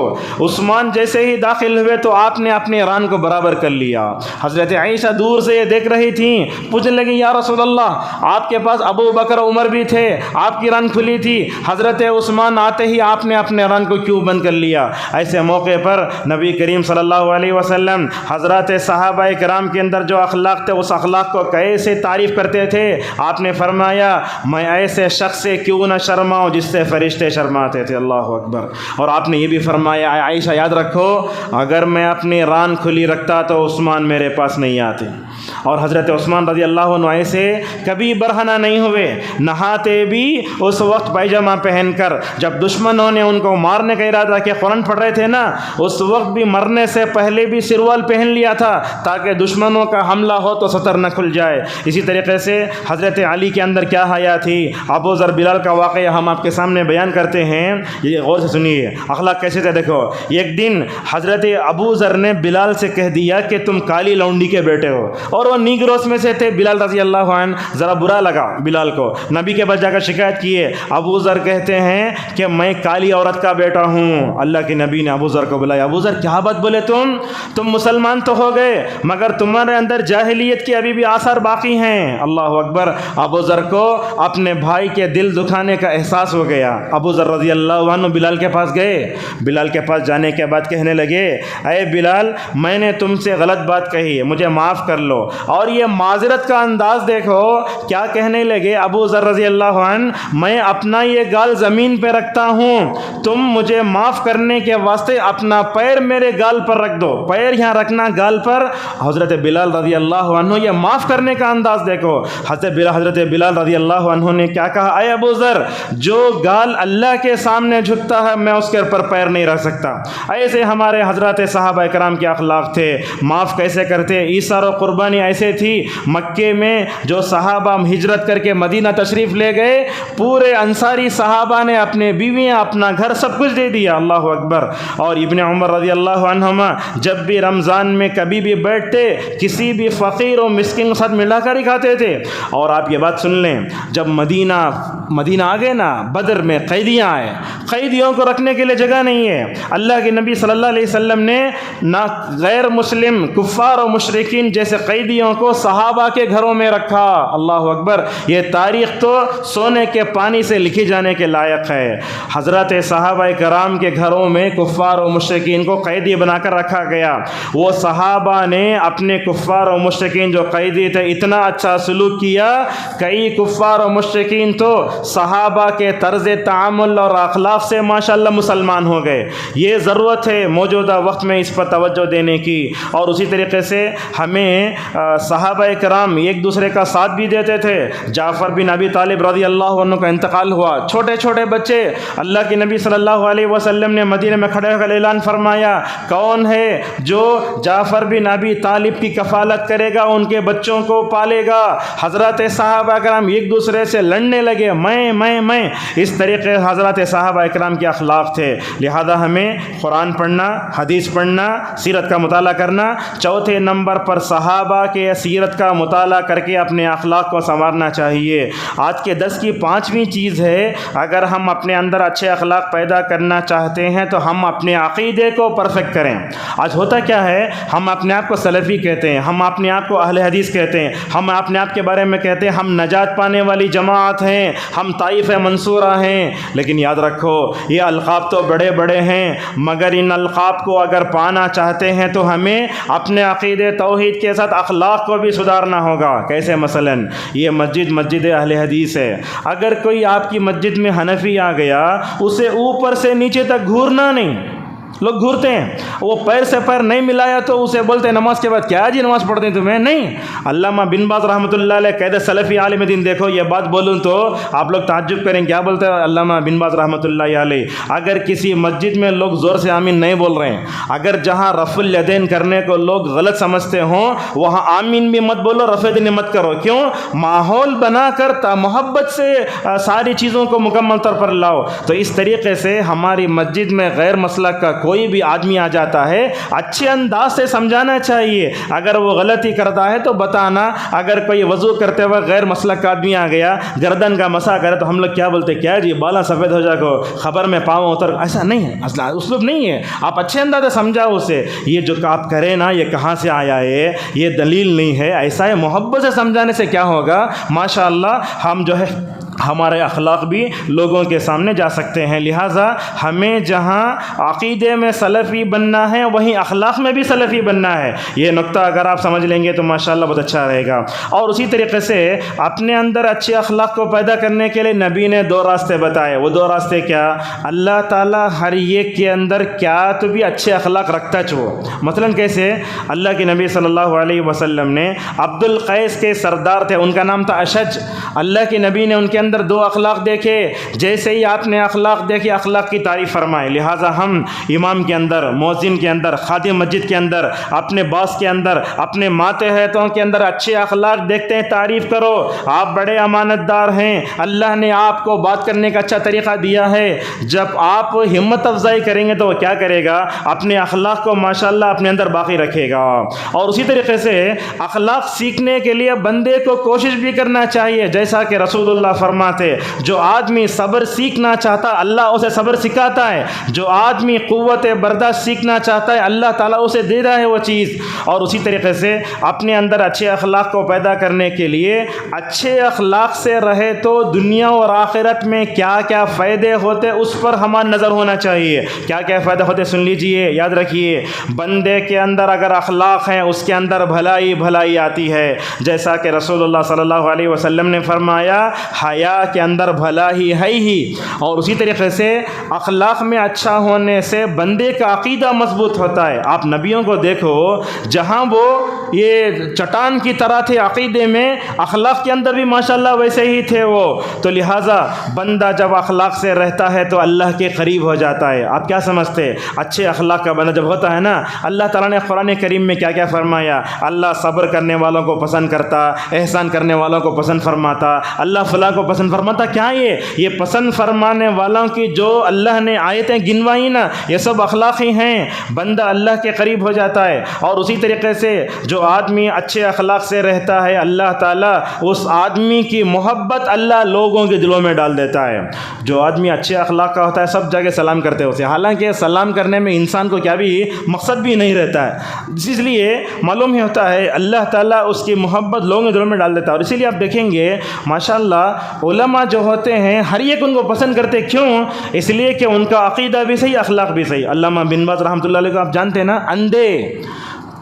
عثمان جیسے ہی داخل ہوئے تو آپ نے اپنے ران کو برابر کر لیا. حضرت عائشہ دور سے یہ دیکھ رہی تھیں، پوچھنے لگی یا رسول اللہ آپ کے پاس ابو بکر عمر بھی تھے، آپ کی ران کھلی تھی، حضرت عثمان آتے ہی آپ نے اپنے ران کو کیوں بند کر لیا؟ ایسے موقع پر نبی کریم صلی اللہ علیہ وسلم حضرات صحابہ کرام کے اندر جو اخلاق تھے اس اخلاق کو کیسے تعریف کرتے تھے. آپ نے فرمایا میں ایسے شخص سے کیوں نہ شرماؤں جس سے فرشتے شرماتے تھے. اللہ اکبر. اور آپ نے یہ بھی فرمایا عائشہ یاد رکھو اگر میں اپنی ران کھلی رکھتا تو عثمان میرے پاس نہیں آتے. اور حضرت عثمان رضی اللہ عنہ ایسے کبھی برہنہ نہیں ہوئے، نہاتے بھی اس وقت پائجامہ پہن کر. جب دشمنوں نے ان کو مارنے کا ارادہ کیا، قرآن پڑھ رہے تھے نا، اس وقت بھی مرنے سے پہلے بھی سروال پہن لیا تھا تاکہ دشمنوں کا حملہ ہو تو سطر نہ کھل جائے. اسی طریقے سے حضرت علی کے اندر کیا حیا تھی. ابو ذر بلال کا واقعہ ہم آپ کے سامنے بیان کرتے ہیں، یہ غور سے سنیے اخلاق کیسے تھے. دیکھو ایک دن حضرت ابو ذر نے بلال سے کہہ دیا کہ تم کالی لونڈی کے بیٹے ہو، اور وہ نیگروس میں سے تھے بلال رضی اللہ عنہ. ذرا برا لگا بلال کو، نبی کے پاس جا کر شکایت کیے. ابو ذر کہتے ہیں کہ میں کالی عورت کا بیٹا ہوں. اللہ کے نبی نے ابو ذر کو بلایا. ابو ذر کیا بات بولے تم مسلمان تو ہو گئے مگر تمہارے اندر جاہلیت کے ابھی بھی آثار باقی ہیں. اللہ اکبر. ابو ذر کو اپنے بھائی کے دل دکھانے کا احساس ہو گیا. ابو ذر رضی اللہ عنہ بلال کے پاس گئے. بلال کے پاس جانے کے بعد کہنے لگے اے بلال میں نے تم سے غلط بات کہی، مجھے معاف کر لو. اور یہ معذرت کا انداز دیکھو کیا کہنے لگے ابو ذر رضی اللہ عنہ، میں اپنا یہ گال زمین پہ رکھتا ہوں، تم مجھے معاف کرنے کے واسطے اپنا پیر میرے گال پر رکھ دو. پیر یہاں رکھنا گال پر. حضرت بلال رضی اللہ عنہ یہ معاف کرنے کا انداز دیکھو. حضرت بلال رضی اللہ عنہ نے کیا کہا، اے ابو ذر جو گال اللہ کے سامنے جھکتا ہے میں اس کے اوپر پیر نہیں رکھ سکتا. ایسے ہمارے حضرات صحابہ کرام کے اخلاق تھے. معاف کیسے کرتے. ایثار و قربانی ایسے تھی. مکے میں جو صحابہ ہجرت کر کے مدینہ تشریف لے گئے، پورے انصاری صحابہ نے اپنے بیویاں اپنا گھر سب کچھ دے دیا. اللہ اکبر. اور ابن عمر رضی اللہ عنہما جب بھی رمضان میں کبھی بھی بیٹھتے کسی بھی فقیر و مسکین کے ساتھ ملا کر ہی کھاتے تھے. اور آپ یہ بات سن لیں، جب مدینہ آ گئے نا، بدر میں قیدیاں آئے، قیدیوں کو رکھنے کے لیے جگہ نہیں ہے. اللہ کے نبی صلی اللہ علیہ وسلم نے نہ غیر مسلم کفار و مشرکین جیسے قیدیوں کو صحابہ کے گھروں میں رکھا. اللہ اکبر. یہ تاریخ تو سونے کے پانی سے لکھی جانے کے لائق ہے. حضرت صحابہ کرام کے گھروں میں کفار و مشرکین کو قیدی بنا کر رکھا گیا. وہ صحابہ نے اپنے کفار و مشرکین جو قیدی تھے اتنا اچھا سلوک کیا. کئی کفار و مشرکین تو صحابہ کے طرز تعامل اور اخلاق سے ماشاءاللہ مسلمان ہو گئے. یہ ضرورت ہے موجودہ وقت میں اس پر توجہ دینے کی. اور اسی طریقے سے ہمیں صحابہ کرام ایک دوسرے کا ساتھ بھی دیتے تھے. جعفر بن ابی طالب رضی اللہ عنہ کا انتقال ہوا. چھوٹے چھوٹے بچے، اللہ کے نبی صلی اللہ علیہ وسلم نے مدینہ میں کھڑے ہو کر اعلان فرمایا کون ہے جو جعفر بن ابی طالب کی کفالت کرے گا، ان کے بچوں کو پالے گا. حضرات صحابہ کرام ایک دوسرے سے لڑنے لگے، میں. اس طریقے حضرات صحابہ کرام کے اخلاق تھے. لہذا ہمیں قرآن پڑھنا، حدیث پڑھنا، سیرت کا مطالعہ کرنا. چوتھے نمبر پر صحابہ کے سیرت کا مطالعہ کر کے اپنے اخلاق کو سنوارنا چاہیے. آج کے 10 کی 5ویں چیز ہے، اگر ہم اپنے اندر اچھے اخلاق پیدا کرنا چاہتے ہیں تو ہم اپنے عقیدے کو پرفیکٹ کریں. آج ہوتا کیا ہے، ہم اپنے آپ کو سلفی کہتے ہیں، ہم اپنے آپ کو اہل حدیث کہتے ہیں، ہم اپنے آپ کے بارے میں کہتے ہیں ہم نجات پانے والی جماعت ہیں، ہم طائفہ منصورہ ہیں. لیکن یاد رکھو یہ القاب تو بڑے بڑے ہیں، مگر ان القاب کو اگر پانا چاہتے ہیں تو ہمیں اپنے عقیدے توحید کے ساتھ اخلاق کو بھی سدھارنا ہوگا. کیسے؟ مثلا یہ مسجد اہل حدیث ہے. اگر کوئی آپ کی مسجد میں حنفی آ گیا، اسے اوپر سے نیچے تک گھورنا نہیں. لوگ گھورتے ہیں، وہ پیر سے پیر نہیں ملایا تو اسے بولتے ہیں نماز کے بعد کیا جی نماز پڑھتے ہیں تمہیں؟ نہیں. علامہ بن باز رحمۃ اللہ علیہ قید سلفی عالم دین. دیکھو یہ بات بولوں تو آپ لوگ تعجب کریں، کیا بولتے ہیں علامہ بن باز رحمۃ اللہ علیہ؟ اگر کسی مسجد میں لوگ زور سے آمین نہیں بول رہے ہیں، اگر جہاں رفع الیدین کرنے کو لوگ غلط سمجھتے ہوں وہاں آمین بھی مت بولو، رفع الیدین مت کرو. کیوں؟ ماحول بنا کر محبت سے ساری چیزوں کو مکمل طور پر لاؤ. تو اس طریقے سے ہماری مسجد میں غیر مسلک کا کوئی بھی آدمی آ جاتا ہے اچھے انداز سے سمجھانا چاہیے. اگر وہ غلطی کرتا ہے تو بتانا. اگر کوئی وضو کرتے وقت غیر مسلک کا آدمی آ گیا گردن کا مسا کرے تو ہم لوگ کیا بولتے؟ کیا جی بالا سفید ہو جائے گا، خبر میں پاؤں اتر. ایسا نہیں ہے، اسلوب نہیں ہے. آپ اچھے انداز سے سمجھاؤ اسے. یہ جو آپ کریں نا یہ کہاں سے آیا ہے، یہ دلیل نہیں ہے. ایسا ہے محبت سے سمجھانے سے کیا ہوگا، ماشاءاللہ ہم جو ہے ہمارے اخلاق بھی لوگوں کے سامنے جا سکتے ہیں. لہٰذا ہمیں جہاں عقیدے میں سلفی بننا ہے وہیں اخلاق میں بھی سلفی بننا ہے. یہ نقطہ اگر آپ سمجھ لیں گے تو ماشاءاللہ بہت اچھا رہے گا. اور اسی طریقے سے اپنے اندر اچھے اخلاق کو پیدا کرنے کے لیے نبی نے 2 راستے بتائے. وہ 2 راستے کیا؟ اللہ تعالیٰ ہر ایک کے اندر کیا تو بھی اچھے اخلاق رکھتا چھو. مثلا کیسے؟ اللہ کے نبی صلی اللہ علیہ وسلم نے عبد القیس کے سردار تھے، ان کا نام تھا اشج. اللہ کے نبی نے ان کے اندر دو اخلاق دیکھے، جیسے ہی آپ نے اخلاق دیکھے اخلاق کی تعریف فرمائے۔ لہٰذا ہم امام کے اندر، مؤذن کے اندر، خادم مسجد کے اندر، اپنے باس کے اندر، اپنے ماتحتوں کے اندر اچھے اخلاق دیکھتے ہیں، تعریف کرو۔ آپ بڑے امانت دار ہیں، اللہ نے آپ کو بات کرنے کا اچھا طریقہ دیا ہے۔ جب آپ ہمت افزائی کریں گے تو وہ کیا کرے گا؟ اپنے اخلاق کو ماشاءاللہ اپنے اندر باقی رکھے گا۔ اور اسی طریقے سے اخلاق سیکھنے کے لیے بندے کو کوشش بھی کرنا چاہیے، جیسا کہ رسول اللہ فرماتے جو آدمی صبر سیکھنا چاہتا اللہ اسے صبر سکھاتا ہے، جو آدمی قوت برداشت سیکھنا چاہتا ہے اللہ تعالیٰ اسے دے رہا ہے وہ چیز۔ اور اسی طریقے سے اپنے اندر اچھے اخلاق کو پیدا کرنے کے لیے اچھے اخلاق سے رہے تو دنیا اور آخرت میں کیا کیا فائدے ہوتے اس پر ہمارا نظر ہونا چاہیے۔ کیا کیا فائدہ ہوتے سن لیجئے، یاد رکھیے، بندے کے اندر اگر اخلاق ہیں اس کے اندر بھلائی بھلائی آتی ہے، جیسا کہ رسول اللہ صلی اللہ علیہ وسلم نے فرمایا حیا کے اندر بھلائی ہے ہی۔ اور اسی طریقے سے اخلاق میں اچھا ہونے سے بندے کا عقیدہ مضبوط ہوتا ہے۔ آپ نبیوں کو دیکھو، جہاں وہ یہ چٹان کی طرح تھے عقیدے میں، اخلاق کے اندر بھی ماشاءاللہ ویسے ہی تھے وہ۔ تو لہٰذا بندہ جب اخلاق سے رہتا ہے تو اللہ کے قریب ہو جاتا ہے۔ آپ کیا سمجھتے؟ اچھے اخلاق کا بندہ جب ہوتا ہے نا، اللہ تعالیٰ نے قرآن کریم میں کیا کیا فرمایا؟ اللہ صبر کرنے والوں کو پسند کرتا، احسان کرنے والوں کو پسند فرماتا، اللہ فلاں کو پسند فرماتا۔ کیا یہ پسند فرمانے والوں کی جو اللہ نے آیتیں گنوائی نا، یہ سب اخلاقی ہیں، بندہ اللہ کے قریب ہو جاتا ہے۔ اور اسی طریقے سے جو آدمی اچھے اخلاق سے رہتا ہے اللہ تعالیٰ اس آدمی کی محبت اللہ لوگوں کے دلوں میں ڈال دیتا ہے۔ جو آدمی اچھے اخلاق کا ہوتا ہے سب جگہ سلام کرتے ہوتے، حالانکہ سلام کرنے میں انسان کو کیا بھی مقصد بھی نہیں رہتا ہے، اس لیے معلوم ہی ہوتا ہے اللہ تعالیٰ اس کی محبت لوگوں کے دلوں میں ڈال دیتا ہے۔ اور اسی لیے آپ دیکھیں گے ماشاءاللہ علماء جو ہوتے ہیں ہر ایک ان کو پسند کرتے، کیوں؟ اس لیے کہ ان کا عقیدہ بھی صحیح، اخلاق بھی صحیح۔ علامہ بن باز رحمۃ اللہ علیہ کو آپ جانتے ہیں نا، اندھے،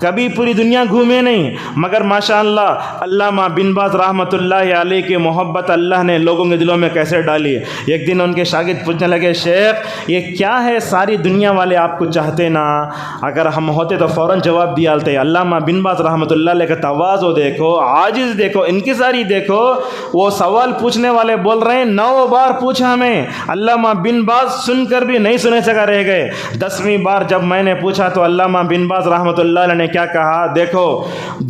کبھی پوری دنیا گھومے نہیں، مگر ماشاءاللہ علامہ بن باز رحمۃ اللہ علیہ کی محبت اللہ نے لوگوں کے دلوں میں کیسے ڈالی۔ ایک دن ان کے شاگرد پوچھنے لگے، شیخ یہ کیا ہے ساری دنیا والے آپ کو چاہتے نا، اگر ہم ہوتے تو فوراً جواب دیا ہوتے۔ علامہ بن باز رحمۃ اللہ علیہ کا تواضع دیکھو، عاجز دیکھو، انکساری دیکھو۔ وہ سوال پوچھنے والے بول رہے ہیں 9 بار پوچھا ہمیں، علامہ بن باز سن کر بھی نہیں سنے سکا رہ گئے۔ 10ویں بار جب میں نے پوچھا تو علامہ بن باز رحمۃ اللہ علیہ نے کیا کہا؟ دیکھو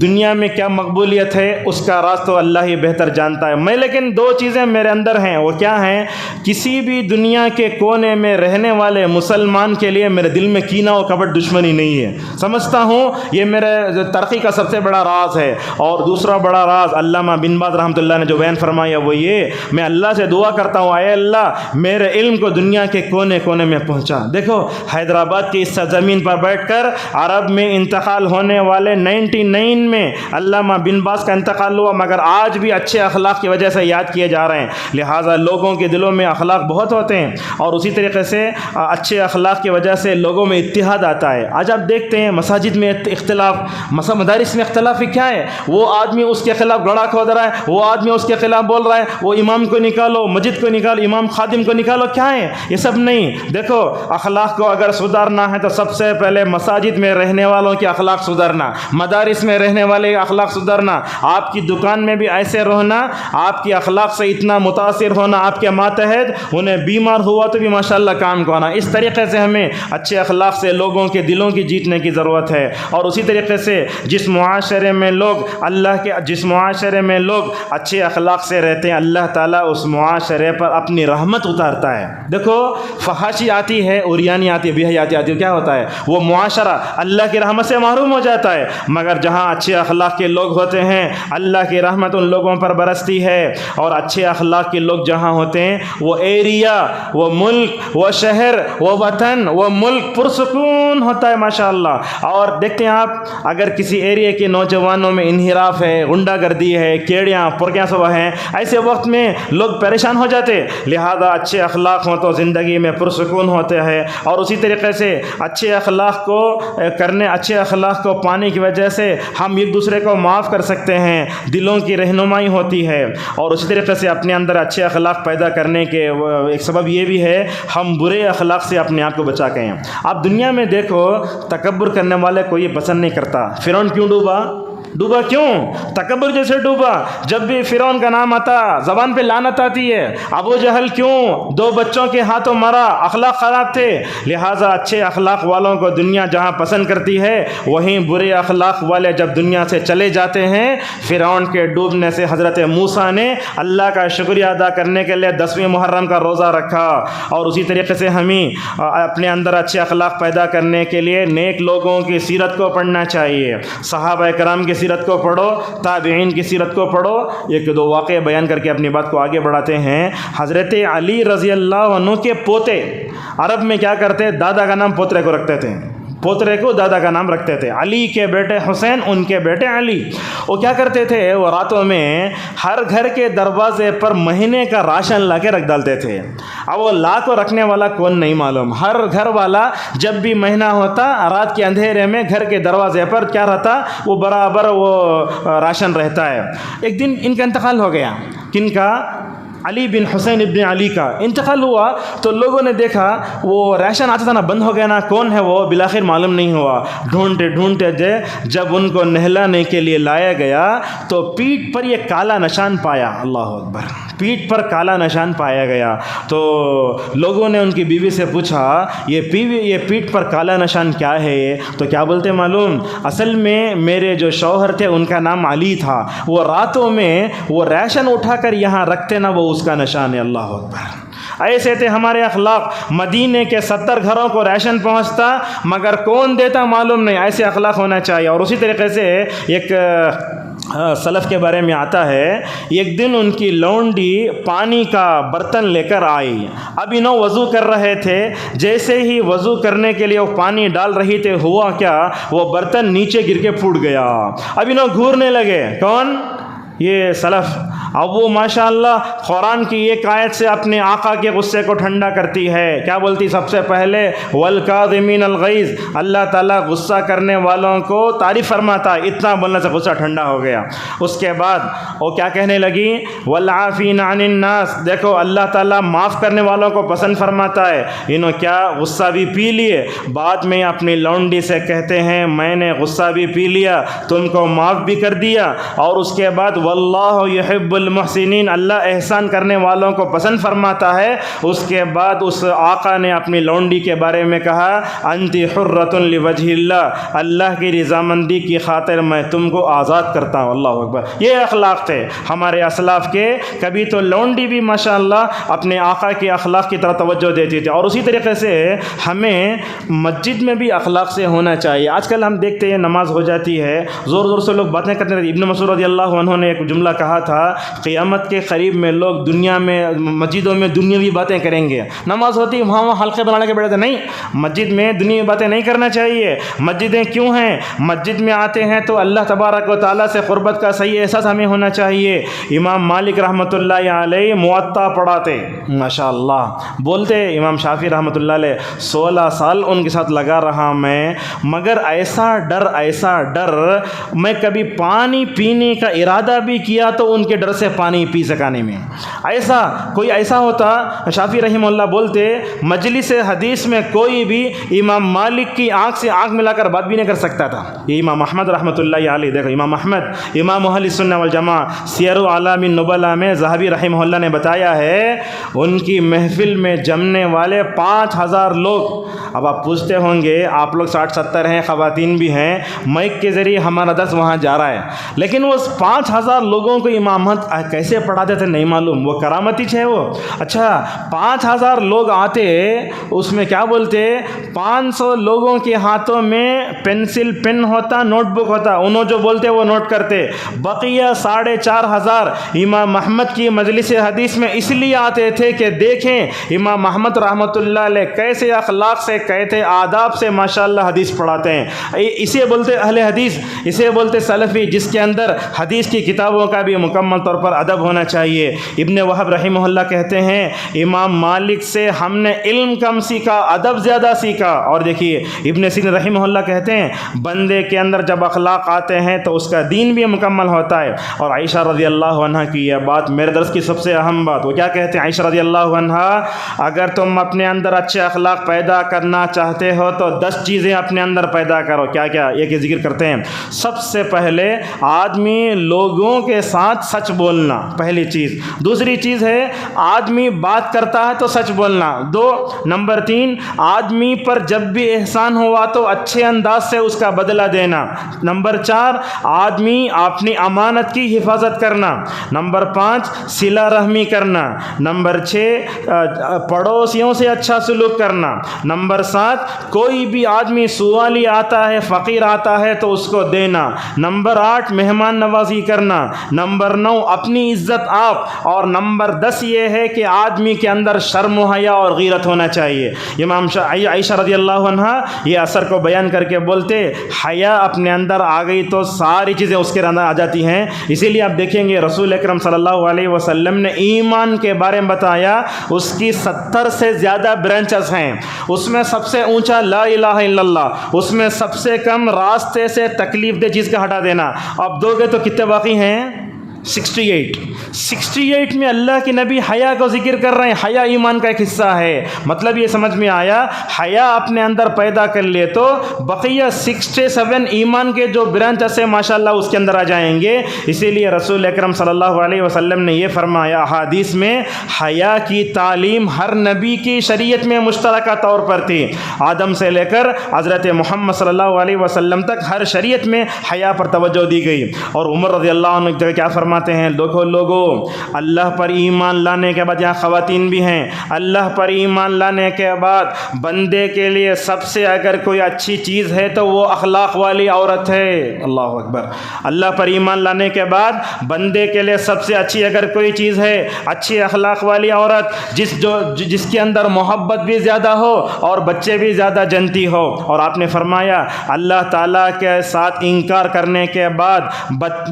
دنیا میں کیا مقبولیت ہے اس کا راز تو اللہ ہی بہتر جانتا ہے، میں لیکن 2 چیزیں میرے اندر ہیں، وہ کیا ہیں؟ کسی بھی دنیا کے کونے میں رہنے والے مسلمان کے لیے میرے دل میں کینہ و کپٹ دشمنی نہیں ہے، سمجھتا ہوں یہ میرے ترقی کا سب سے بڑا راز ہے۔ اور دوسرا بڑا راز علامہ بن باز رحمۃ اللہ نے جو بیان فرمایا وہ یہ، میں اللہ سے دعا کرتا ہوں اے اللہ میرے علم کو دنیا کے کونے کونے میں پہنچا۔ دیکھو حیدرآباد کی اس سرزمین پر بیٹھ کر عرب میں انتقال ہونے والے 99 میں علامہ بن باز کا انتقال ہوا، مگر آج بھی اچھے اخلاق کی وجہ سے یاد کیے جا رہے ہیں۔ لہٰذا لوگوں کے دلوں میں اخلاق بہت ہوتے ہیں، اور اسی طریقے سے اچھے اخلاق کی وجہ سے لوگوں میں اتحاد آتا ہے۔ آج آپ دیکھتے ہیں مساجد میں اختلاف، مدارس میں اختلاف کیا ہے؟ وہ آدمی اس کے خلاف گڑھا کھود رہا ہے، وہ آدمی اس کے خلاف بول رہا ہے، وہ امام کو نکالو، مسجد کو نکالو، امام خادم کو نکالو، کیا ہے یہ سب؟ نہیں، دیکھو اخلاق کو اگر سدھارنا ہے تو سب سے پہلے مساجد میں رہنے والوں کے اخلاق سدھارنا، مدارس میں رہنے والے اخلاق سدھارنا، آپ کی دکان میں بھی ایسے رہنا، آپ کی اخلاق سے اتنا متاثر ہونا، آپ کے ماتحت انہیں بیمار ہوا تو بھی ماشاءاللہ کام کو آنا۔ اس طریقے سے ہمیں اچھے اخلاق سے لوگوں کے دلوں کی جیتنے کی ضرورت ہے۔ اور اسی طریقے سے جس معاشرے میں لوگ اچھے اخلاق سے رہتے ہیں اللہ تعالیٰ اس معاشرے پر اپنی رحمت اتارتا ہے۔ دیکھو فحاشی آتی ہے، عریانی آتی ہے، بے حیاتی آتی ہے، کیا ہوتا ہے؟ وہ معاشرہ اللہ کی رحمت سے محروم ہو جاتا ہے۔ مگر جہاں اچھے اخلاق کے لوگ ہوتے ہیں اللہ کی رحمت ان لوگوں پر برستی ہے۔ اور اچھے اخلاق کے لوگ جہاں ہوتے ہیں وہ ایریا، وہ ملک، وہ شہر، وہ وطن، وہ ملک پرسکون ہوتا ہے ماشاءاللہ۔ اور دیکھتے ہیں آپ اگر کسی ایریا کے نوجوانوں میں انحراف ہے، غنڈہ گردی ہے، کیڑیاں پرکیاں سب ہیں، ایسے وقت میں لوگ پریشان ہو جاتے۔ لہذا اچھے اخلاق ہوں تو زندگی میں پرسکون ہوتے ہیں۔ اور اسی طریقے سے اچھے اخلاق کو پانے کی وجہ سے ہم ایک دوسرے کو معاف کر سکتے ہیں، دلوں کی رہنمائی ہوتی ہے۔ اور اسی طریقے سے اپنے اندر اچھے اخلاق پیدا کرنے کے ایک سبب یہ بھی ہے ہم برے اخلاق سے اپنے آپ کو بچا کے ہیں۔ آپ دنیا میں دیکھو تکبر کرنے والے کو یہ پسند نہیں کرتا۔ فرعون کیوں ڈوبا؟ ڈوبا کیوں؟ تکبر جیسے ڈوبا. جب بھی فرعون کا نام آتا زبان پہ لعنت آتی ہے. ابو جہل کیوں؟ 2 بچوں کے ہاتھوں مرا, اخلاق خراب تھے. لہٰذا اچھے اخلاق والوں کو دنیا جہاں پسند کرتی ہے, وہیں برے اخلاق والے جب دنیا سے چلے جاتے ہیں. فرعون کے ڈوبنے سے حضرت موسیٰ نے اللہ کا شکریہ ادا کرنے کے لیے 10ویں محرم کا روزہ رکھا. اور اسی طریقے سے ہمیں اپنے اندر اچھے اخلاق پیدا کرنے کے لیے نیک لوگوں کی سیرت کو پڑھنا چاہیے. صحابہ کرام کی سیرت کو پڑھو, تابعین کی سیرت کو پڑھو. 1-2 واقعے بیان کر کے اپنی بات کو آگے بڑھاتے ہیں. حضرت علی رضی اللہ عنہ کے پوتے, عرب میں کیا کرتے, دادا کا نام پوترے کو رکھتے تھے, پوترے کو دادا کا نام رکھتے تھے. علی کے بیٹے حسین, ان کے بیٹے علی. وہ کیا کرتے تھے, وہ راتوں میں ہر گھر کے دروازے پر مہینے کا راشن لا کے رکھ ڈالتے تھے. اب وہ لا کو رکھنے والا کون نہیں معلوم. ہر گھر والا جب بھی مہینہ ہوتا رات کے اندھیرے میں گھر کے دروازے پر کیا رہتا, وہ برابر وہ راشن رہتا ہے. ایک دن ان کا انتقال ہو گیا. کن کا؟ علی بن حسین ابن علی کا انتقال ہوا. تو لوگوں نے دیکھا وہ راشن آتا تھا نا, بند ہو گیا نا, کون ہے وہ, بالآخر معلوم نہیں ہوا. ڈھونڈتے ڈھونڈتے جب ان کو نہلانے کے لیے لایا گیا تو پیٹھ پر یہ کالا نشان پایا. اللہ اکبر, پیٹھ پر کالا نشان پایا گیا. تو لوگوں نے ان کی بیوی سے پوچھا یہ پیٹھ پر کالا نشان کیا ہے؟ تو کیا بولتے معلوم, اصل میں میرے جو شوہر تھے ان کا نام علی تھا, وہ راتوں میں وہ راشن اٹھا کر یہاں رکھتے نا, وہ اس کا نشان ہے. اللہ اکبر. ایسے تھے ہمارے اخلاق. مدینے کے 70 گھروں کو راشن پہنچتا مگر کون دیتا معلوم نہیں. ایسے اخلاق ہونا چاہیے. اور اسی طریقے سے ایک سلف کے بارے میں آتا ہے, ایک دن ان کی لونڈی پانی کا برتن لے کر آئی. اب انہوں وضو کر رہے تھے, جیسے ہی وضو کرنے کے لیے وہ پانی ڈال رہی تھے, ہوا کیا, وہ برتن نیچے گر کے پھوٹ گیا. اب انہوں گھورنے لگے. کون؟ یہ سلف. اب وہ ماشاءاللہ قرآن کی ایک آیت سے اپنے آقا کے غصے کو ٹھنڈا کرتی ہے. کیا بولتی سب سے پہلے؟ والکاظمین الغیظ. اللہ تعالیٰ غصہ کرنے والوں کو تعریف فرماتا. اتنا بولنے سے غصہ ٹھنڈا ہو گیا. اس کے بعد وہ کیا کہنے لگی؟ والعافین عن الناس. دیکھو اللہ تعالیٰ معاف کرنے والوں کو پسند فرماتا ہے. انہوں کیا غصہ بھی پی لیے. بعد میں اپنی لونڈی سے کہتے ہیں میں نے غصہ بھی پی لیا, تم کو معاف بھی کر دیا. اور اس کے بعد واللہ یحب المحسنین. اللہ احسان کرنے والوں کو پسند فرماتا ہے. اس کے بعد اس آقا نے اپنی لونڈی کے بارے میں کہا انت حرۃ لوجہ اللہ. اللہ کی رضامندی کی خاطر میں تم کو آزاد کرتا ہوں. اللہ اکبر. یہ اخلاق تھے ہمارے اسلاف کے. کبھی تو لونڈی بھی ماشاءاللہ اپنے آقا کے اخلاق کی طرف توجہ دیتی تھی. اور اسی طریقے سے ہمیں مسجد میں بھی اخلاق سے ہونا چاہیے. آج کل ہم دیکھتے ہیں نماز ہو جاتی ہے, زور زور سے لوگ باتیں کرتے رہتے. ابن مسعود رضی اللہ عنہ نے ایک جملہ کہا تھا, قیامت کے قریب میں لوگ دنیا میں مسجدوں میں دنیاوی باتیں کریں گے. نماز ہوتی وہاں حلقے بنا کے بیٹھتے. نہیں, مسجد میں دنیاوی باتیں نہیں کرنا چاہیے. مسجدیں کیوں ہیں؟ مسجد میں آتے ہیں تو اللہ تبارک و تعالیٰ سے قربت کا صحیح احساس ہمیں ہونا چاہیے. امام مالک رحمۃ اللہ علیہ موطا پڑھاتے, ماشاءاللہ بولتے. امام شافعی رحمۃ اللہ علیہ 16 سال ان کے ساتھ لگا رہا میں, مگر ایسا ڈر میں کبھی پانی پینے کا ارادہ بھی کیا تو ان کے ڈر سے پانی پی سکانے میں. ایسا ہوتا. شافعی رحمہ اللہ بولتے مجلس حدیث میں کوئی بھی امام مالک کی آنکھ سے آنکھ ملا کر بات بھی نہیں کر سکتا تھا. یہ امام احمد رحمۃ اللہ علیہ, دیکھو امام احمد امام اہل سنہ والجماعہ, سیر اعلام النبلاء میں ذہبی رحمہ اللہ نے بتایا ہے ان کی محفل میں جمنے والے 5000 لوگ. اب آپ پوچھتے ہوں گے آپ لوگ 60-70 ہیں, خواتین بھی ہیں, مائک کے ذریعے ہمارا درس وہاں جا رہا ہے, لیکن وہ 5000 لوگوں کو امامت کیسے پڑھاتے تھے نہیں معلوم. وہ کرامتی ہے وہ. اچھا 5000 لوگ آتے, اس میں کیا بولتے 500 لوگوں کے ہاتھوں میں پینسل پین ہوتا, نوٹ بک ہوتا, انہوں جو بولتے وہ نوٹ کرتے. بقیہ 4500 امام احمد کی مجلس حدیث میں اس لیے آتے تھے کہ دیکھیں امام احمد رحمۃ اللہ علیہ کیسے اخلاق سے, کیسے آداب سے ماشاءاللہ حدیث پڑھاتے ہیں. اسے بولتے اہل حدیث, اسے بولتے سلفی, جس کے اندر حدیث کی کتابوں کا بھی مکمل طور طور پر ادب ہونا چاہیے۔ ابن وہب رحمہ اللہ کہتے ہیں امام مالک سے ہم نے علم کم سیکھا، ادب زیادہ سیکھا۔ اور دیکھیے ابن سیرین رحمہ اللہ کہتے ہیں بندے کے اندر جب اخلاق آتے ہیں تو اس کا دین بھی مکمل ہوتا ہے۔ اور عائشہ رضی اللہ عنہ کی یہ بات میرے درس کی سب سے اہم بات، وہ کیا کہتے ہیں عائشہ رضی اللہ عنہ، اگر تم اپنے اندر اچھے اخلاق پیدا کرنا چاہتے ہو تو 10 چیزیں اپنے اندر پیدا کرو۔ کیا کیا؟ ایک ذکر کرتے ہیں، سب سے پہلے آدمی لوگوں کے ساتھ سچ بولنا، پہلی چیز۔ دوسری چیز ہے آدمی بات کرتا ہے تو سچ بولنا۔ 2 نمبر 3 آدمی پر جب بھی احسان ہوا تو اچھے انداز سے اس کا بدلہ دینا۔ نمبر 4 آدمی اپنی امانت کی حفاظت کرنا۔ نمبر 5 صلہ رحمی کرنا۔ نمبر 6 پڑوسیوں سے اچھا سلوک کرنا۔ نمبر 7 کوئی بھی آدمی سوالی آتا ہے، فقیر آتا ہے تو اس کو دینا۔ نمبر 8 مہمان نوازی کرنا۔ نمبر 9 اپنی عزت آپ۔ اور نمبر 10 یہ ہے کہ آدمی کے اندر شرم و حیا اور غیرت ہونا چاہیے۔ امام عائشہ رضی اللہ عنہ یہ اثر کو بیان کر کے بولتے حیا اپنے اندر آ گئی تو ساری چیزیں اس کے اندر آ جاتی ہیں۔ اسی لیے آپ دیکھیں گے رسول اکرم صلی اللہ علیہ وسلم نے ایمان کے بارے میں بتایا، اس کی 70 سے زیادہ برانچز ہیں۔ اس میں سب سے اونچا لا الہ الا اللہ، اس میں سب سے کم راستے سے تکلیف دہ چیز کا ہٹا دینا۔ اب دو گے تو کتنے باقی ہیں؟ 68 میں اللہ کے نبی حیا کو ذکر کر رہے ہیں۔ حیا ایمان کا ایک حصہ ہے۔ مطلب یہ سمجھ میں آیا، حیا اپنے اندر پیدا کر لے تو بقیہ 67 ایمان کے جو برانچز ہیں ماشاءاللہ اس کے اندر آ جائیں گے۔ اسی لیے رسول اکرم صلی اللہ علیہ وسلم نے یہ فرمایا حدیث میں، حیا کی تعلیم ہر نبی کی شریعت میں مشترکہ طور پر تھی۔ آدم سے لے کر حضرت محمد صلی اللہ علیہ وسلم تک ہر شریعت میں حیا پر توجہ دی گئی۔ اور عمر رضی اللہ عنہ کیا فرماتے ہیں، لوگوں اللہ پر ایمان لانے کے بعد، یہاں خواتین بھی ہیں، اللہ پر ایمان لانے کے بعد بندے کے لیے سب سے اگر کوئی اچھی چیز ہے تو وہ اخلاق والی عورت ہے۔ اللہ اکبر۔ اللہ پر ایمان لانے کے بعد بندے کے لیے سب سے اچھی اگر کوئی چیز ہے، اچھی اخلاق والی عورت جس کے اندر محبت بھی زیادہ ہو اور بچے بھی زیادہ جنتی ہو۔ اور آپ نے فرمایا اللہ تعالیٰ کے ساتھ انکار کرنے کے بعد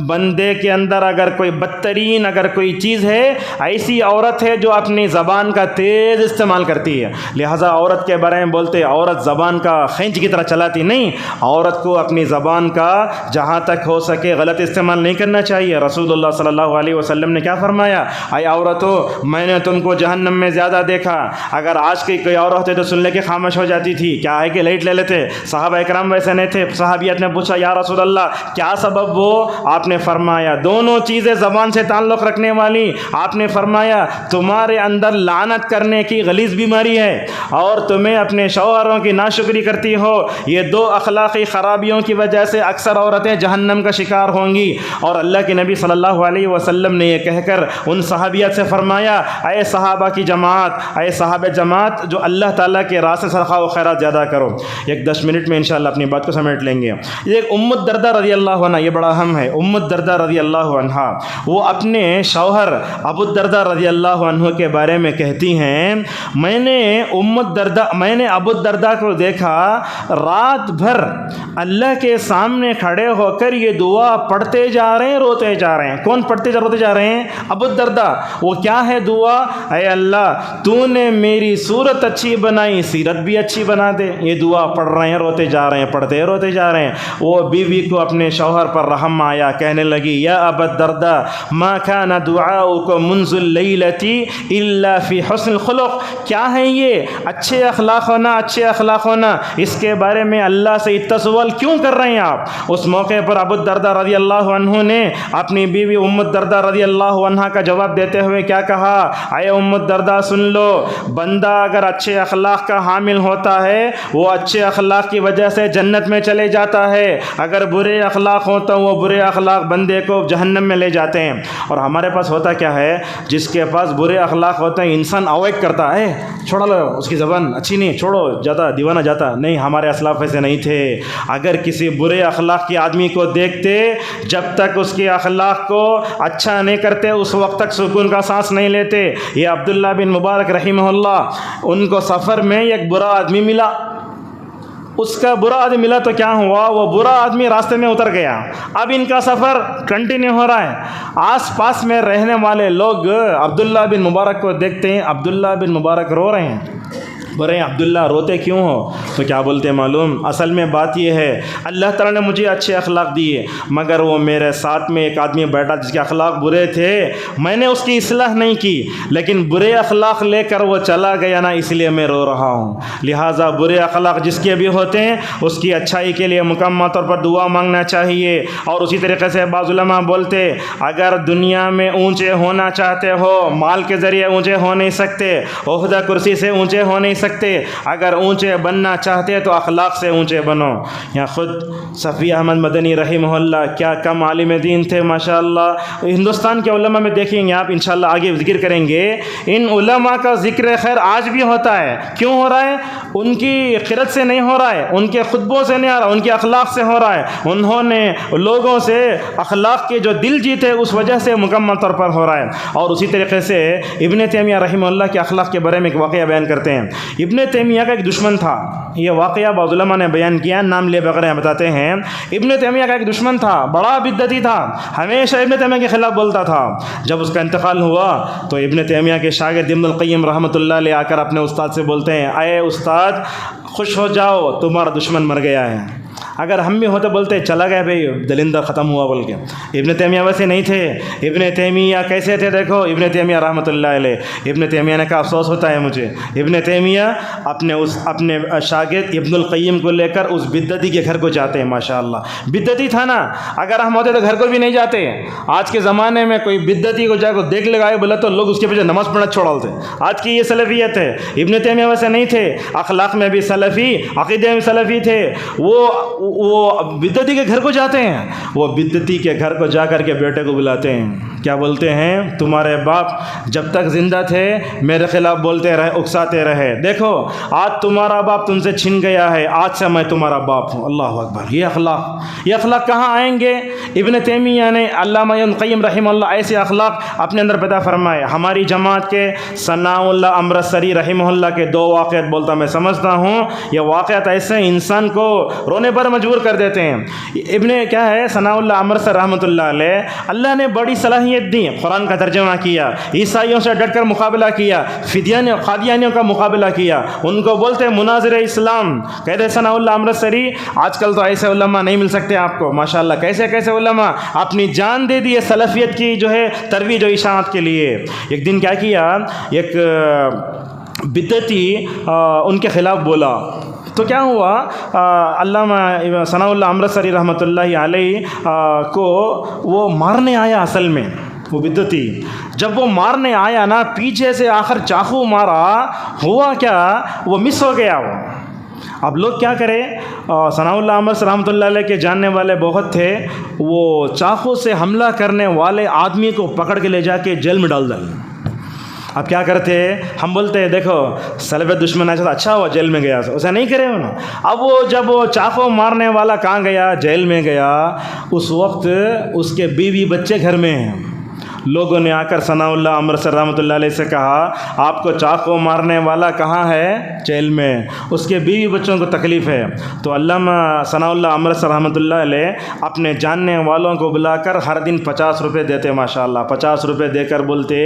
بندے کے اندر اگر کوئی بدترین اگر کوئی چیز ہے، ایسی عورت ہے جو اپنی زبان کا تیز استعمال کرتی ہے۔ لہٰذا عورت کے بارے میں بولتے عورت زبان کا خینچ کی طرح چلاتی نہیں، عورت کو اپنی زبان کا جہاں تک ہو سکے غلط استعمال نہیں کرنا چاہیے۔ رسول اللہ صلی اللہ علیہ وسلم نے کیا فرمایا، اے عورتوں میں نے تم کو جہنم میں زیادہ دیکھا۔ اگر آج کی کوئی عورت ہے تو سن لے کے خاموش ہو جاتی تھی، کیا ہے کہ لائٹ لے لیتے۔ صحابہ اکرام ویسے نہیں تھے۔ صحابیات نے پوچھا یا رسول اللہ کیا سبب؟ وہ آپ نے فرمایا دونوں چیزیں زبان سے تعلق رکھنے والی۔ آپ نے فرمایا تمہارے اندر لعنت کرنے کی غلیظ بیماری ہے اور تمہیں اپنے شوہروں کی ناشکری کرتی ہو۔ یہ 2 اخلاقی خرابیوں کی وجہ سے اکثر عورتیں جہنم کا شکار ہوں گی۔ اور اللہ کے نبی صلی اللہ علیہ وسلم نے یہ کہہ کر ان صحابیات سے فرمایا، اے صحابہ کی جماعت، اے صحابہ جماعت جو اللہ تعالیٰ کے راستے صدقہ و خیرات زیادہ کرو۔ 10 منٹ میں انشاءاللہ اپنی بات کو سمیٹ لیں گے۔ یہ ام الدرداء رضی اللہ عنہ، یہ بڑا اہم ہے۔ ام الدرداء رضی اللہ عنہ وہ اپنے شوہر ابو الدرداء رضی اللہ عنہ کے بارے میں کہتی ہیں، میں نے ابو الدرداء کو دیکھا رات بھر اللہ کے سامنے کھڑے ہو کر یہ دعا پڑھتے جا رہے ہیں، روتے جا رہے ہیں۔ کون پڑھتے روتے جا رہے ہیں؟ ابو الدرداء۔ وہ کیا ہے دعا؟ اے اللہ تو نے میری صورت اچھی بنائی، سیرت بھی اچھی بنا دے۔ یہ دعا پڑھ رہے ہیں، روتے جا رہے ہیں، پڑھتے روتے جا رہے ہیں۔ وہ بیوی کو اپنے شوہر پر رحم آیا، کہنے لگی یا ابا الدرداء ما كان دعاؤك منذ الليلة الا في حسن الخلق۔ کیا ہے یہ اچھے اخلاق ہونا، اچھے اخلاق ہونا، اس کے بارے میں اللہ سے اتنا سوال کیوں کر رہے ہیں آپ؟ اس موقع پر ابو الدرداء رضی اللہ عنہ نے اپنی بیوی ام الدرداء رضی اللہ عنہ کا جواب دیتے ہوئے کیا کہا، اے ام الدرداء سن لو، بندہ اگر اچھے اخلاق کا حامل ہوتا ہے وہ اچھے اخلاق کی وجہ سے جنت میں چلے جاتا ہے، اگر برے اخلاق ہو تو وہ برے اخلاق بندے کو جہنم میں لے جاتے ہیں۔ اور ہمارے پاس ہوتا کیا ہے، جس کے پاس برے اخلاق ہوتے ہیں انسان اوائڈ کرتا ہے، چھوڑا لو اس کی زبان اچھی نہیں، چھوڑو جاتا دیوانہ جاتا نہیں۔ ہمارے اسلاف ایسے نہیں تھے، اگر کسی برے اخلاق کے آدمی کو دیکھتے جب تک اس کے اخلاق کو اچھا نہیں کرتے اس وقت تک سکون کا سانس نہیں لیتے۔ یہ عبداللہ بن مبارک رحمہ اللہ، ان کو سفر میں ایک برا آدمی ملا، اس کا برا آدمی ملا تو کیا ہوا، وہ برا آدمی راستے میں اتر گیا. اب ان کا سفر کنٹینیو ہو رہا ہے. آس پاس میں رہنے والے لوگ عبداللہ بن مبارک کو دیکھتے ہیں، عبداللہ بن مبارک رو رہے ہیں. بولے عبداللہ روتے کیوں ہو؟ تو کیا بولتے ہیں معلوم؟ اصل میں بات یہ ہے، اللہ تعالیٰ نے مجھے اچھے اخلاق دیے، مگر وہ میرے ساتھ میں ایک آدمی بیٹھا جس کے اخلاق برے تھے، میں نے اس کی اصلاح نہیں کی، لیکن برے اخلاق لے کر وہ چلا گیا نا، اس لیے میں رو رہا ہوں. لہٰذا برے اخلاق جس کے بھی ہوتے ہیں اس کی اچھائی کے لیے مکمل طور پر دعا مانگنا چاہیے. اور اسی طریقے سے بعض علماء بولتے، اگر دنیا میں اونچے ہونا چاہتے ہو، مال کے ذریعے اونچے ہو نہیں سکتے، عہدہ کرسی سے اونچے ہو نہیں سکتے، اگر اونچے بننا چاہتے تو اخلاق سے اونچے بنو. یہاں خود صفی احمد مدنی رحمہ اللہ کیا کم عالم دین تھے ماشاءاللہ. ہندوستان کے علماء میں دیکھیں گے آپ، انشاءاللہ آگے ذکر کریں گے، ان علماء کا ذکر خیر آج بھی ہوتا ہے. کیوں ہو رہا ہے؟ ان کی قرت سے نہیں ہو رہا ہے، ان کے خطبوں سے نہیں آ رہا، ان کے اخلاق سے ہو رہا ہے. انہوں نے لوگوں سے اخلاق کے جو دل جیتے اس وجہ سے مکمل طور پر ہو رہا ہے. اور اسی طریقے سے ابن تیمیہ رحمہ اللہ کے اخلاق کے بارے میں ایک واقعہ بیان کرتے ہیں. ابن تیمیہ کا ایک دشمن تھا، یہ واقعہ بعض علماء نے بیان کیا، نام لے بغیر بتاتے ہیں. ابن تیمیہ کا ایک دشمن تھا، بڑا بدعتی تھا، ہمیشہ ابن تیمیہ کے خلاف بولتا تھا. جب اس کا انتقال ہوا تو ابن تیمیہ کے شاگرد ابن القیم رحمۃ اللہ علیہ آ کر اپنے استاد سے بولتے ہیں، اے استاد خوش ہو جاؤ، تمہارا دشمن مر گیا ہے. اگر ہم بھی ہوتے بولتے چلا گیا بھائی، دلندر ختم ہوا بول کے. ابن تیمیہ ویسے نہیں تھے. ابن تیمیہ کیسے تھے دیکھو، ابن تیمیہ رحمۃ اللہ علیہ، ابن تیمیہ نے کہا افسوس ہوتا ہے مجھے، ابن تیمیہ اپنے شاگرد ابن القیم کو لے کر اس بدعتی کے گھر کو جاتے ہیں. ماشاءاللہ بدعتی تھا نا، اگر ہم ہوتے تو گھر کو بھی نہیں جاتے. آج کے زمانے میں کوئی بدعتی کو جا کے دیکھ لگائے بولا تو لوگ اس کے پیچھے نماز پڑھنا چھوڑا دیتے. آج کی یہ سلفیت ہے. ابن تیمیہ ویسے نہیں تھے، اخلاق میں بھی سلفی، عقیدے میں سلفی تھے. وہ بدعتی کے گھر کو جاتے ہیں، وہ بدعتی کے گھر کو جا کر کے بیٹے کو بلاتے ہیں. کیا بولتے ہیں؟ تمہارے باپ جب تک زندہ تھے میرے خلاف بولتے رہے، اکساتے رہے، دیکھو آج تمہارا باپ تم سے چھن گیا ہے، آج سے میں تمہارا باپ ہوں. اللہ اکبر. یہ اخلاق کہاں آئیں گے؟ ابن تیمیہ نے، علامہ ابن القیم رحمہ اللہ ایسے اخلاق اپنے اندر پیدا فرمائے. ہماری جماعت کے ثناء اللہ امرتسری رحمہ اللہ کے 2 واقعات بولتا میں سمجھتا ہوں، یہ واقعات ایسے انسان کو رونے پر مجبور کر دیتے ہیں. ابن کیا ہے ثناء اللہ امرتسر رحمۃ اللہ علیہ، اللہ نے بڑی صلاحیت دی، قرآن کا ترجمہ کیا، عیسائیوں سے ڈٹ کر مقابلہ کیا، قادیانیوں کا مقابلہ کیا، ان کو بولتے مناظر اسلام. کہتے ثناء اللہ امرتسری، آج کل تو ایسے علماء نہیں مل سکتے آپ کو ماشاءاللہ. کیسے علماء اپنی جان دے دی سلفیت کی جو ہے ترویج و اشاعت کے لیے. ایک دن کیا کیا، ایک بدعتی ان کے خلاف بولا تو کیا ہوا، علامہ ثناء اللہ امرتسری رحمۃ اللہ علیہ کو وہ مارنے آیا. اصل میں وہ بدعتی جب وہ مارنے آیا نا، پیچھے سے آخر چاقو مارا، ہوا کیا، وہ مس ہو گیا. وہ اب لوگ کیا کریں، ثناء اللہ امرتسر رحمۃ اللہ علیہ کے جاننے والے بہت تھے، وہ چاقو سے حملہ کرنے والے آدمی کو پکڑ کے لے جا کے جیل میں ڈال دیں. اب کیا کرتے، ہم بولتے ہیں دیکھو سلف دشمن ایسا اچھا ہوا جیل میں گیا، اسے نہیں کرے انہوں. اب وہ جب وہ چاقو مارنے والا کہاں گیا، جیل میں گیا، اس وقت اس کے بیوی بچے گھر میں ہیں. لوگوں نے آ کر ثناء اللہ امرتسر رحمۃ اللہ علیہ سے کہا آپ کو چاقو مارنے والا کہاں ہے؟ جیل میں، اس کے بیوی بچوں کو تکلیف ہے. تو علامہ ثناء اللہ امرتسر رحمۃ اللہ علیہ اپنے جاننے والوں کو بلا کر ہر دن 50 روپے دیتے. ماشاءاللہ 50 روپے دے کر بولتے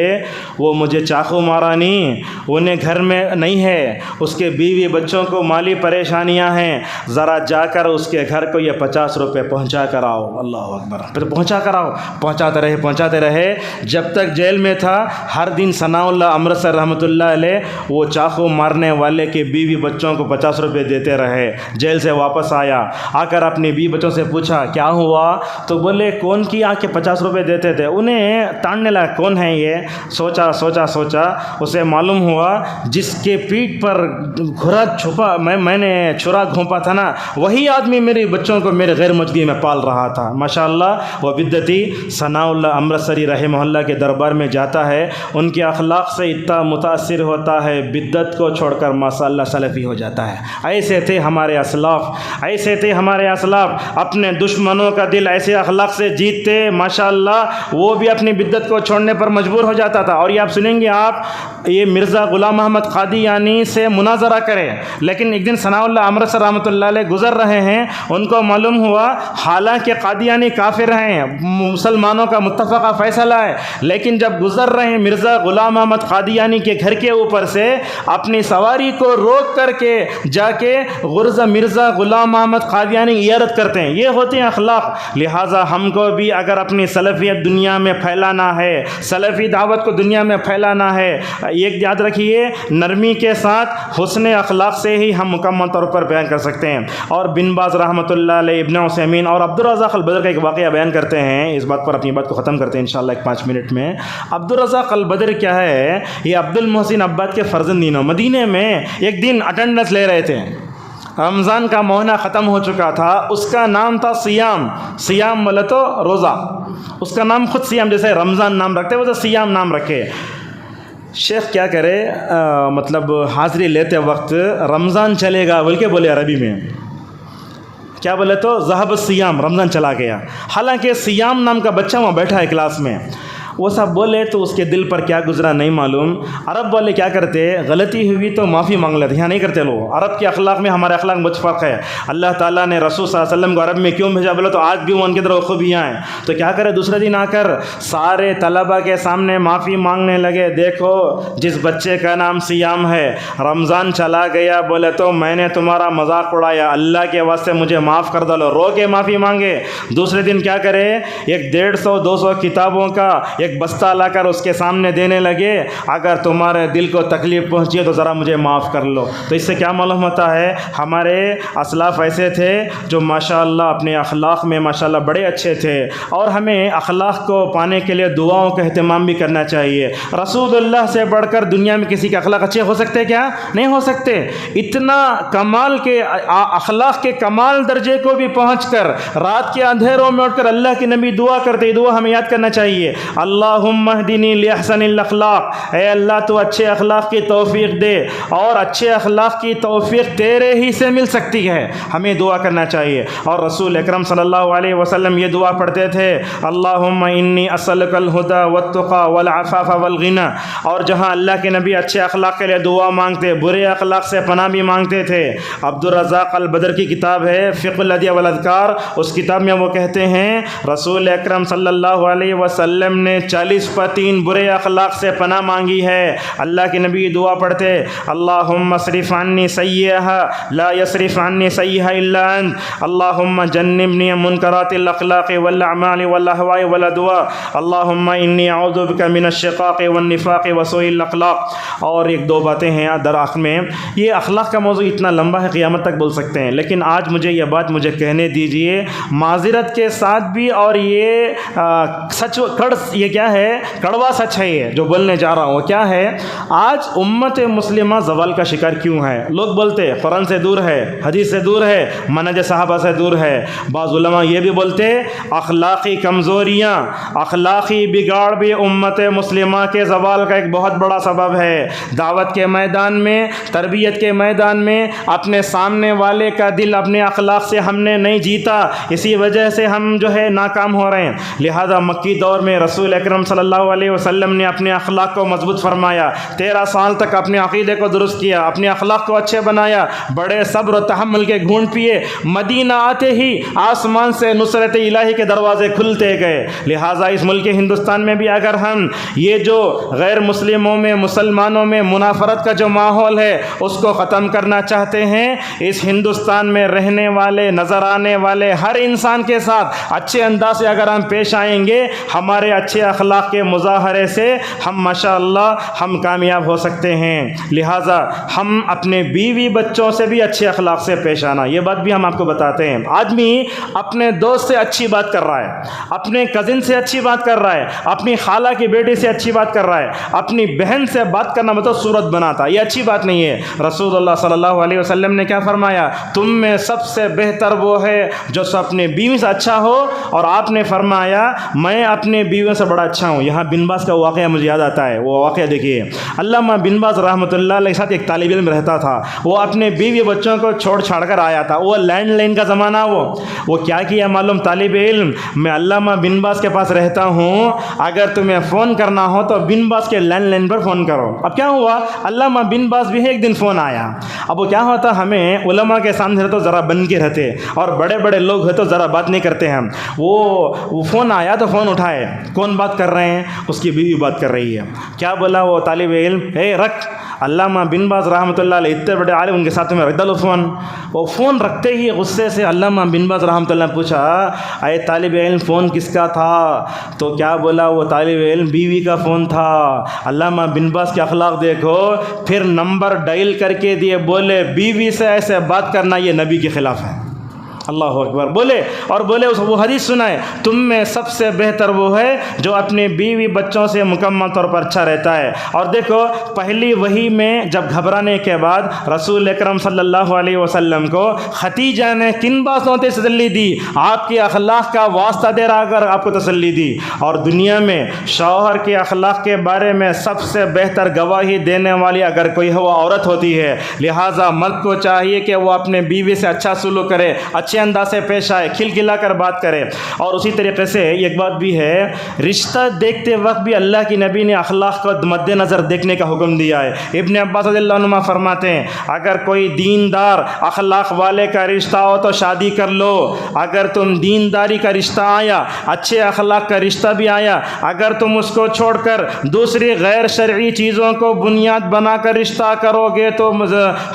وہ مجھے چاقو مارا نہیں، انہیں گھر میں نہیں ہے، اس کے بیوی بچوں کو مالی پریشانیاں ہیں، ذرا جا کر اس کے گھر کو یہ 50 روپے پہنچا کر آؤ. اللہ اکبر. پھر پہنچا کر آؤ، پہنچاتے رہے جب تک جیل میں تھا. ہر دن ثناء اللہ امرتسر رحمۃ اللہ علیہ وہ چاقو مارنے والے کے بیوی بچوں کو 50 روپے دیتے رہے. جیل سے واپس آیا، آ کر اپنی بیوی بچوں سے پوچھا کیا ہوا، تو بولے کون کی آ کے 50 روپے دیتے تھے. انہیں تاننے لگا کون ہے یہ. سوچا اسے معلوم ہوا جس کے پیٹھ پر گھوڑا چھپا میں نے چھرا گھونپا تھا نا، وہی آدمی میرے بچوں کو میرے غیر موجودگی میں پال رہا تھا. ماشاءاللہ وہ بدعتی ثناء اللہ امرتسری رحمہ محلہ کے دربار میں جاتا ہے ان کے اخلاق سے اتنا متاثر ہوتا ہے بدعت کو چھوڑ کر ماشاءاللہ سلفی ہو جاتا ہے۔ ایسے تھے ہمارے اسلاف، ایسے تھے ہمارے اسلاف، اپنے دشمنوں کا دل ایسے اخلاق سے جیتتے ماشاءاللہ وہ بھی اپنی بدعت کو چھوڑنے پر مجبور ہو جاتا تھا۔ اور یہ آپ سنیں گے، آپ یہ مرزا غلام محمد قادیانی سے مناظرہ کریں، لیکن ایک دن ثناء اللہ امرتسر رحمۃ اللہ علیہ گزر رہے ہیں، ان کو معلوم ہوا حالانکہ قادیانی کافر ہیں، مسلمانوں کا متفقہ فیصلہ ہے، لیکن جب گزر رہے ہیں مرزا غلام محمد قادیانی کے گھر کے اوپر سے اپنی سواری کو روک کر کے جا کے غرض مرزا غلام محمد قادیانی عیادت کرتے ہیں۔ یہ ہوتے ہیں اخلاق۔ لہٰذا ہم کو بھی اگر اپنی سلفیت دنیا میں پھیلانا ہے، سلفی دعوت کو دنیا میں پھیلانا ہے، ایک یاد رکھیے نرمی کے ساتھ حسن اخلاق سے ہی ہم مکمل طور پر بیان کر سکتے ہیں۔ اور بن باز رحمۃ اللہ علیہ، ابن عثیمین اور عبدالرزاق البدر کا ایک واقعہ بیان کرتے ہیں، اس بات پر اپنی بات کو ختم کرتے ہیں انشاءاللہ 5 منٹ میں۔ عبدالرزاق البدر کیا ہے، یہ عبد المحسن عباد کے فرزندینوں مدینے میں ایک دن اٹینڈنس لے رہے تھے، رمضان کا مہینہ ختم ہو چکا تھا، اس کا نام تھا سیام، سیام بولے تو روزہ، اس کا نام خود سیام، جیسے رمضان نام رکھتے وہ تو سیام نام رکھے۔ شیخ کیا کرے مطلب حاضری لیتے وقت رمضان چلے گا بول کے بولے عربی میں، کیا بولے تو ذہب السیام، رمضان چلا گیا، حالانکہ سیام نام کا بچہ وہاں بیٹھا ہے کلاس میں۔ وہ سب بولے تو اس کے دل پر کیا گزرا نہیں معلوم۔ عرب والے کیا کرتے، غلطی ہوئی تو معافی مانگ لیتے، یہاں نہیں کرتے لوگ۔ عرب کے اخلاق میں ہمارے اخلاق مجھ فرق ہے۔ اللہ تعالیٰ نے رسول صلی اللہ علیہ وسلم کو عرب میں کیوں بھیجا بولے تو آج بھی وہ ان کے اندر خوبیاں ہیں، تو کیا کرے دوسرے دن آ کر سارے طلبہ کے سامنے معافی مانگنے لگے، دیکھو جس بچے کا نام سیام ہے رمضان چلا گیا بولے تو میں نے تمہارا مذاق اڑایا، اللہ کے واسطے مجھے معاف کر دو، رو کے معافی مانگے۔ دوسرے دن کیا کرے، 150-200 کتابوں کا ایک بستہ لا کر اس کے سامنے دینے لگے، اگر تمہارے دل کو تکلیف پہنچی ہے تو ذرا مجھے معاف کر لو۔ تو اس سے کیا معلوم ہوتا ہے، ہمارے اسلاف ایسے تھے جو ماشاءاللہ اپنے اخلاق میں ماشاءاللہ بڑے اچھے تھے، اور ہمیں اخلاق کو پانے کے لیے دعاؤں کا اہتمام بھی کرنا چاہیے۔ رسول اللہ سے بڑھ کر دنیا میں کسی کے اخلاق اچھے ہو سکتے کیا؟ نہیں ہو سکتے۔ اتنا کمال کے اخلاق کے کمال درجے کو بھی پہنچ کر رات کے اندھیروں میں اٹھ کر اللہ کے نبی دعا کرتے، دعا ہمیں یاد کرنا چاہیے، اللہم اہدنی لاحسن الاخلاق، اے اللہ تو اچھے اخلاق کی توفیق دے، اور اچھے اخلاق کی توفیق تیرے ہی سے مل سکتی ہے، ہمیں دعا کرنا چاہیے۔ اور رسول اکرم صلی اللہ علیہ وسلم یہ دعا پڑھتے تھے، اللہم انی اسألک الہدی والتقی والعفاف والغنی، اور جہاں اللہ کے نبی اچھے اخلاق کے لیے دعا مانگتے، برے اخلاق سے پناہ بھی مانگتے تھے۔ عبدالرزاق البدر کی کتاب ہے فقہ الادعیہ والاذکار، اس کتاب میں وہ کہتے ہیں رسول اکرم صلی اللہ علیہ وسلم نے 40 برے اخلاق سے پناہ مانگی ہے۔ اللہ کے نبی دعا پڑھتے، اللہم اصرف عنی سیئها لا یصرف عنی سیئها الا انت، اللہم جنبنی منکرات الاخلاق والاعمال والاہواء والادواء، اللہم انی اعوذ بک من الشقاق والنفاق وسوء الاخلاق۔ اور ایک دو باتیں ہیں در آخر میں، یہ اخلاق کا موضوع اتنا لمبا ہے قیامت تک بول سکتے ہیں، لیکن آج مجھے یہ بات مجھے کہنے دیجئے معذرت کے ساتھ بھی، اور یہ سچ یہ کیا ہے، کڑوا سچ ہے، یہ جو بولنے جا رہا ہوں وہ کیا ہے۔ آج امت مسلمہ زوال کا شکار کیوں ہے؟ لوگ بولتے قرآن سے دور ہے، حدیث سے دور ہے، منہج صحابہ سے دور ہے۔ بعض علماء یہ بھی بولتے اخلاقی کمزوریاں، اخلاقی بگاڑ بھی امت مسلمہ کے زوال کا ایک بہت بڑا سبب ہے۔ دعوت کے میدان میں، تربیت کے میدان میں اپنے سامنے والے کا دل اپنے اخلاق سے ہم نے نہیں جیتا، اسی وجہ سے ہم جو ہے ناکام ہو رہے ہیں۔ لہذا مکی دور میں رسول اکرم صلی اللہ علیہ وسلم نے اپنے اخلاق کو مضبوط فرمایا، 13 سال تک اپنے عقیدے کو درست کیا، اپنے اخلاق کو اچھے بنایا، بڑے صبر و تحمل کے گھونٹ پیے، مدینہ آتے ہی آسمان سے نصرت الہی کے دروازے کھلتے گئے۔ لہٰذا اس ملک ہندوستان میں بھی اگر ہم یہ جو غیر مسلموں میں، مسلمانوں میں منافرت کا جو ماحول ہے اس کو ختم کرنا چاہتے ہیں، اس ہندوستان میں رہنے والے، نظر آنے والے ہر انسان کے ساتھ اچھے انداز سے اگر ہم پیش آئیں گے، ہمارے اچھے اخلاق کے مظاہرے سے ہم ماشاءاللہ ہم کامیاب ہو سکتے ہیں۔ لہٰذا ہم اپنے بیوی بچوں سے بھی اچھے اخلاق سے پیش آنا، یہ بات بھی ہم آپ کو بتاتے ہیں۔ آدمی اپنے دوست سے اچھی بات کر رہا ہے، اپنے کزن سے اچھی بات کر رہا ہے، اپنی خالہ کی بیٹی سے اچھی بات کر رہا ہے، اپنی بہن سے بات کرنا مطلب صورت بناتا، یہ اچھی بات نہیں ہے۔ رسول اللہ صلی اللہ علیہ وسلم نے کیا فرمایا، تم میں سب سے بہتر وہ ہے جو اپنے بیوی سے اچھا ہو، اور آپ نے فرمایا میں اپنے بیوی سے بڑا بڑا اچھا ہوں. یہاں بن باز کا واقعہ مجھے یاد آتا ہے. وہ واقعہ دیکھیے, علامہ بن باز رحمۃ اللہ علیہ کے ساتھ ایک طالب علم رہتا تھا. وہ اپنے بیوی بچوں کو چھاڑ کر آیا تھا. وہ لینڈ لائن کا زمانہ. وہ کیا کیا معلوم؟ طالب علم, میں علامہ بن باز کے پاس رہتا ہوں, اگر تمہیں فون کرنا ہو تو بن باز کے لینڈ لائن پر فون کرو. اب کیا ہوا, علامہ بن باز بھی ایک دن فون آیا. اب وہ کیا ہوتا, ہمیں علماء کے سامنے رہتے تو ذرا بن کے رہتے, اور بڑے بڑے لوگ ہیں تو ذرا بات نہیں کرتے ہیں. وہ فون آیا تو فون اٹھائے. کون بات کر رہے ہیں؟ اس کی بیوی بات کر رہی ہے. کیا بولا وہ طالب علم, رکھ. علامہ بن باز رحمۃ اللہ علیہ اتنے بڑے عالم, ان کے ساتھ میں رکھ ڈالو فون. وہ فون رکھتے ہی غصے سے علامہ بن باز رحمۃ اللہ نے پوچھا, اے طالب علم فون کس کا تھا؟ تو کیا بولا وہ طالب علم, بیوی کا فون تھا. علامہ بن باز کے اخلاق دیکھو, پھر نمبر ڈائل کر کے دیے, بولے بیوی سے ایسے بات کرنا یہ نبی کے خلاف ہے. اللہ اکبر. بولے وہ حدیث سنائے, تم میں سب سے بہتر وہ ہے جو اپنے بیوی بچوں سے مکمل طور پر اچھا رہتا ہے. اور دیکھو, پہلی وحی میں جب گھبرانے کے بعد رسول اکرم صلی اللہ علیہ وسلم کو خدیجہ نے کن باتوں سے تسلی دی؟ آپ کے اخلاق کا واسطہ دے رہا کر آپ کو تسلی دی. اور دنیا میں شوہر کے اخلاق کے بارے میں سب سے بہتر گواہی دینے والی اگر کوئی ہے وہ عورت ہوتی ہے. لہٰذا مرد کو چاہیے کہ وہ اپنے بیوی سے اچھا سلوک کرے, اچھے انداز سے پیش آئے, کھلکھلا کر بات کرے. اور اسی طریقے سے ایک بات بھی ہے, رشتہ دیکھتے وقت بھی اللہ کی نبی نے اخلاق کو مد نظر دیکھنے کا حکم دیا ہے. ابن عباس رضی اللہ عنہ فرماتے ہیں, اگر کوئی دیندار اخلاق والے کا رشتہ ہو تو شادی کر لو. اگر تم دینداری کا رشتہ آیا, اچھے اخلاق کا رشتہ بھی آیا, اگر تم اس کو چھوڑ کر دوسری غیر شرعی چیزوں کو بنیاد بنا کر رشتہ کرو گے تو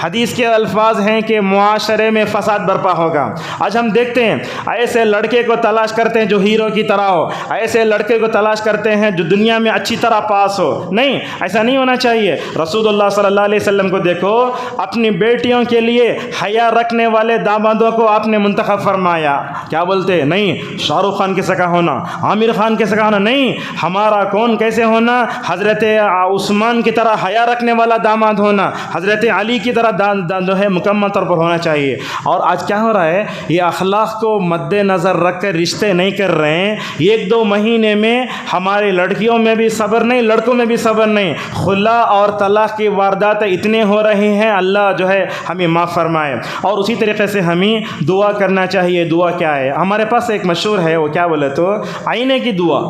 حدیث کے الفاظ ہیں کہ معاشرے میں فساد برپا ہوگا. آج ہم دیکھتے ہیں ایسے لڑکے کو تلاش کرتے ہیں جو ہیرو کی طرح ہو, ایسے لڑکے کو تلاش کرتے ہیں جو دنیا میں اچھی طرح پاس ہو. نہیں, ایسا نہیں ہونا چاہیے. رسول اللہ صلی اللہ علیہ وسلم کو دیکھو, اپنی بیٹیوں کے لیے حیا رکھنے والے دامادوں کو آپ نے منتخب فرمایا. کیا بولتے؟ نہیں شاہ رخ خان کے سکا ہونا, عامر خان کے سکا ہونا, نہیں, ہمارا کون کیسے ہونا؟ حضرت عثمان کی طرح حیا رکھنے والا داماد ہونا, حضرت علی کی طرح جو ہے مکمل طور پر ہونا چاہیے. اور آج کیا ہو رہا ہے, یہ اخلاق کو مد نظر رکھ کر رشتے نہیں کر رہے ہیں. 1-2 مہینے میں ہماری لڑکیوں میں بھی صبر نہیں, لڑکوں میں بھی صبر نہیں, خلا اور طلاق کی واردات اتنے ہو رہے ہیں. اللہ جو ہے ہمیں معاف فرمائے. اور اسی طریقے سے ہمیں دعا کرنا چاہیے. دعا کیا ہے؟ ہمارے پاس ایک مشہور ہے, وہ کیا بولے تو آئینے کی دعا.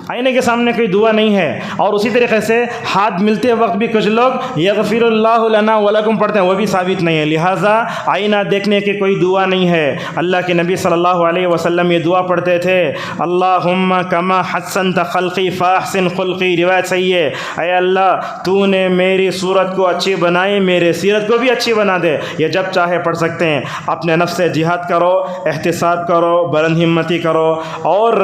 آئینے کے سامنے کوئی دعا نہیں ہے. اور اسی طریقے سے ہاتھ ملتے وقت بھی کچھ لوگ یغفر اللہ لنا ولکم پڑھتے ہیں, وہ بھی ثابت نہیں ہے. لہٰذا آئینہ دیکھنے کی کوئی دعا نہیں ہے. اللہ کے نبی صلی اللہ علیہ وسلم یہ دعا پڑھتے تھے, اللہم کما حسنت خلقی فاحسن خلقی. روایت صحیح ہے, اے اللہ تو نے میری صورت کو اچھی بنائی, میرے سیرت کو بھی اچھی بنا دے. یہ جب چاہے پڑھ سکتے ہیں. اپنے نفس سے جہاد کرو, احتساب کرو, بلند ہمتی کرو, اور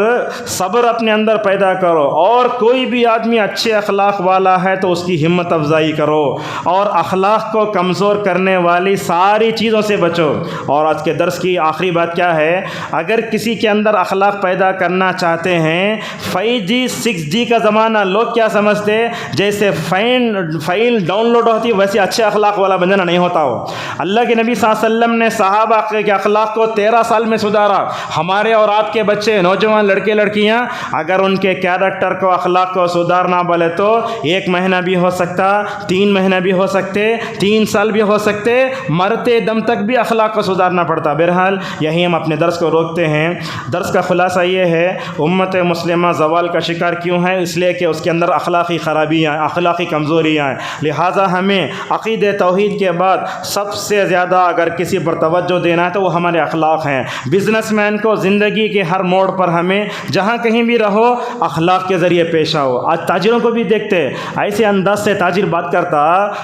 صبر اپنے اندر پیدا کرو. اور کوئی بھی آدمی اچھے اخلاق والا ہے تو اس کی ہمت افزائی کرو, اور اخلاق کو کمزور کرنے والی ساری چیزوں سے بچو. اور آج کے درس کی آخری بات کیا ہے, اگر کسی کے اندر اخلاق پیدا کرنا چاہتے ہیں, 5G 6G کا زمانہ, لوگ کیا سمجھتے جیسے فائل ڈاؤن لوڈ ہوتی ہے ویسے اچھے اخلاق والا بننا نہیں ہوتا ہو. اللہ کے نبی صلی اللہ علیہ وسلم نے صحابہ کے اخلاق کو 13 سال میں سدھارا. ہمارے اور آپ کے بچے, نوجوان لڑکے لڑکیاں, اگر ان کے کیریکٹر کو, اخلاق کو سدھارنا بولے تو 1 مہینہ بھی ہو سکتا, 3 مہینہ بھی ہو سکتے, 3 سال بھی ہو سکتے, مرتے دم تک بھی اخلاق کو سدھارنا پڑتا. بہرحال یہی ہم اپنے درس کو روکتے ہیں. درس کا خلاصہ یہ ہے, امت مسلمہ زوال کا شکار کیوں ہے؟ اس لیے کہ اس کے اندر اخلاقی خرابیاں, اخلاقی کمزوریاں ہیں. لہٰذا ہمیں عقیدہ توحید کے بعد سب سے زیادہ اگر کسی پر توجہ دینا ہے تو وہ ہمارے اخلاق ہیں. بزنس مین کو زندگی کے ہر موڑ پر ہمیں جہاں کہیں بھی رہو اخلاق کے ذریعے پیش آؤ. آج تاجروں کو بھی دیکھتے, ایسے انداز سے تاجر بات کرتا,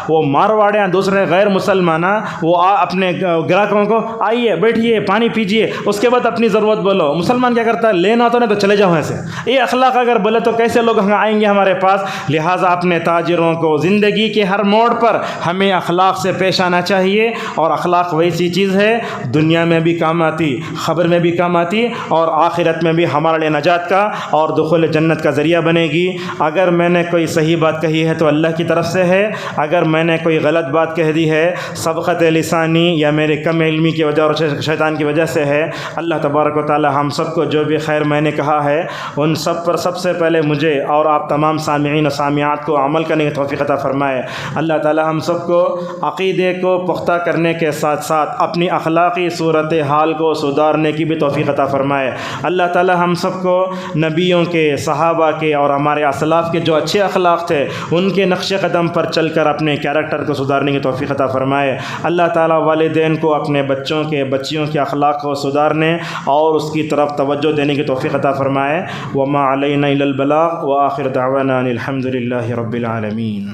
وہ مارواڑیاں دوسرے غیر مسلمان, وہ اپنے گراہکوں کو آئیے بیٹھیے پانی پیجیے, اس کے بعد اپنی ضرورت بولو. مسلمان کیا کرتا ہے, لینا تو نہیں تو چلے جاؤ ایسے. یہ اخلاق اگر بولے تو کیسے لوگ آئیں گے ہمارے پاس؟ لہٰذا اپنے تاجروں کو زندگی کے ہر موڑ پر ہمیں اخلاق سے پیش آنا چاہیے. اور اخلاق ویسی چیز ہے دنیا میں بھی کام آتی, خبر میں بھی کام آتی, اور آخرت میں بھی ہمارے لیے نجات کا اور دخول جنت کا ذریعہ بنے گی۔ اگر میں نے کوئی صحیح بات کہی ہے تو اللہ کی طرف سے ہے، اگر میں نے کوئی غلط بات کہہ دی ہے سبقت لسانی یا میرے کم علمی کی وجہ اور شیطان کی وجہ سے ہے، اللہ تبارک و تعالی ہم سب کو جو بھی خیر میں نے کہا ہے ان سب پر سب سے پہلے مجھے اور آپ تمام سامعین و سامعات کو عمل کرنے کی توفیق عطا فرمائے۔ اللہ تعالی ہم سب کو عقیدے کو پختہ کرنے کے ساتھ ساتھ اپنی اخلاقی صورت حال کو سدھارنے کی بھی توفیق عطا فرمائے۔ اللہ تعالی ہم سب کو نبیوں کے، صحابہ کے اور ہمارے اسلاف کے جو اچھے اخلاق تھے ان کے نقش قدم پر چل کر اپنے کیریکٹر کو سدھارنے کی توفیق عطا فرمائے۔ اللہ تعالی والدین کو اپنے بچوں کے، بچیوں کے اخلاق کو سدھارنے اور اس کی طرف توجہ دینے کی توفیق عطا فرمائے۔ وما علینا الا البلاغ وآخر دعوانا ان الحمد للہ رب العالمین۔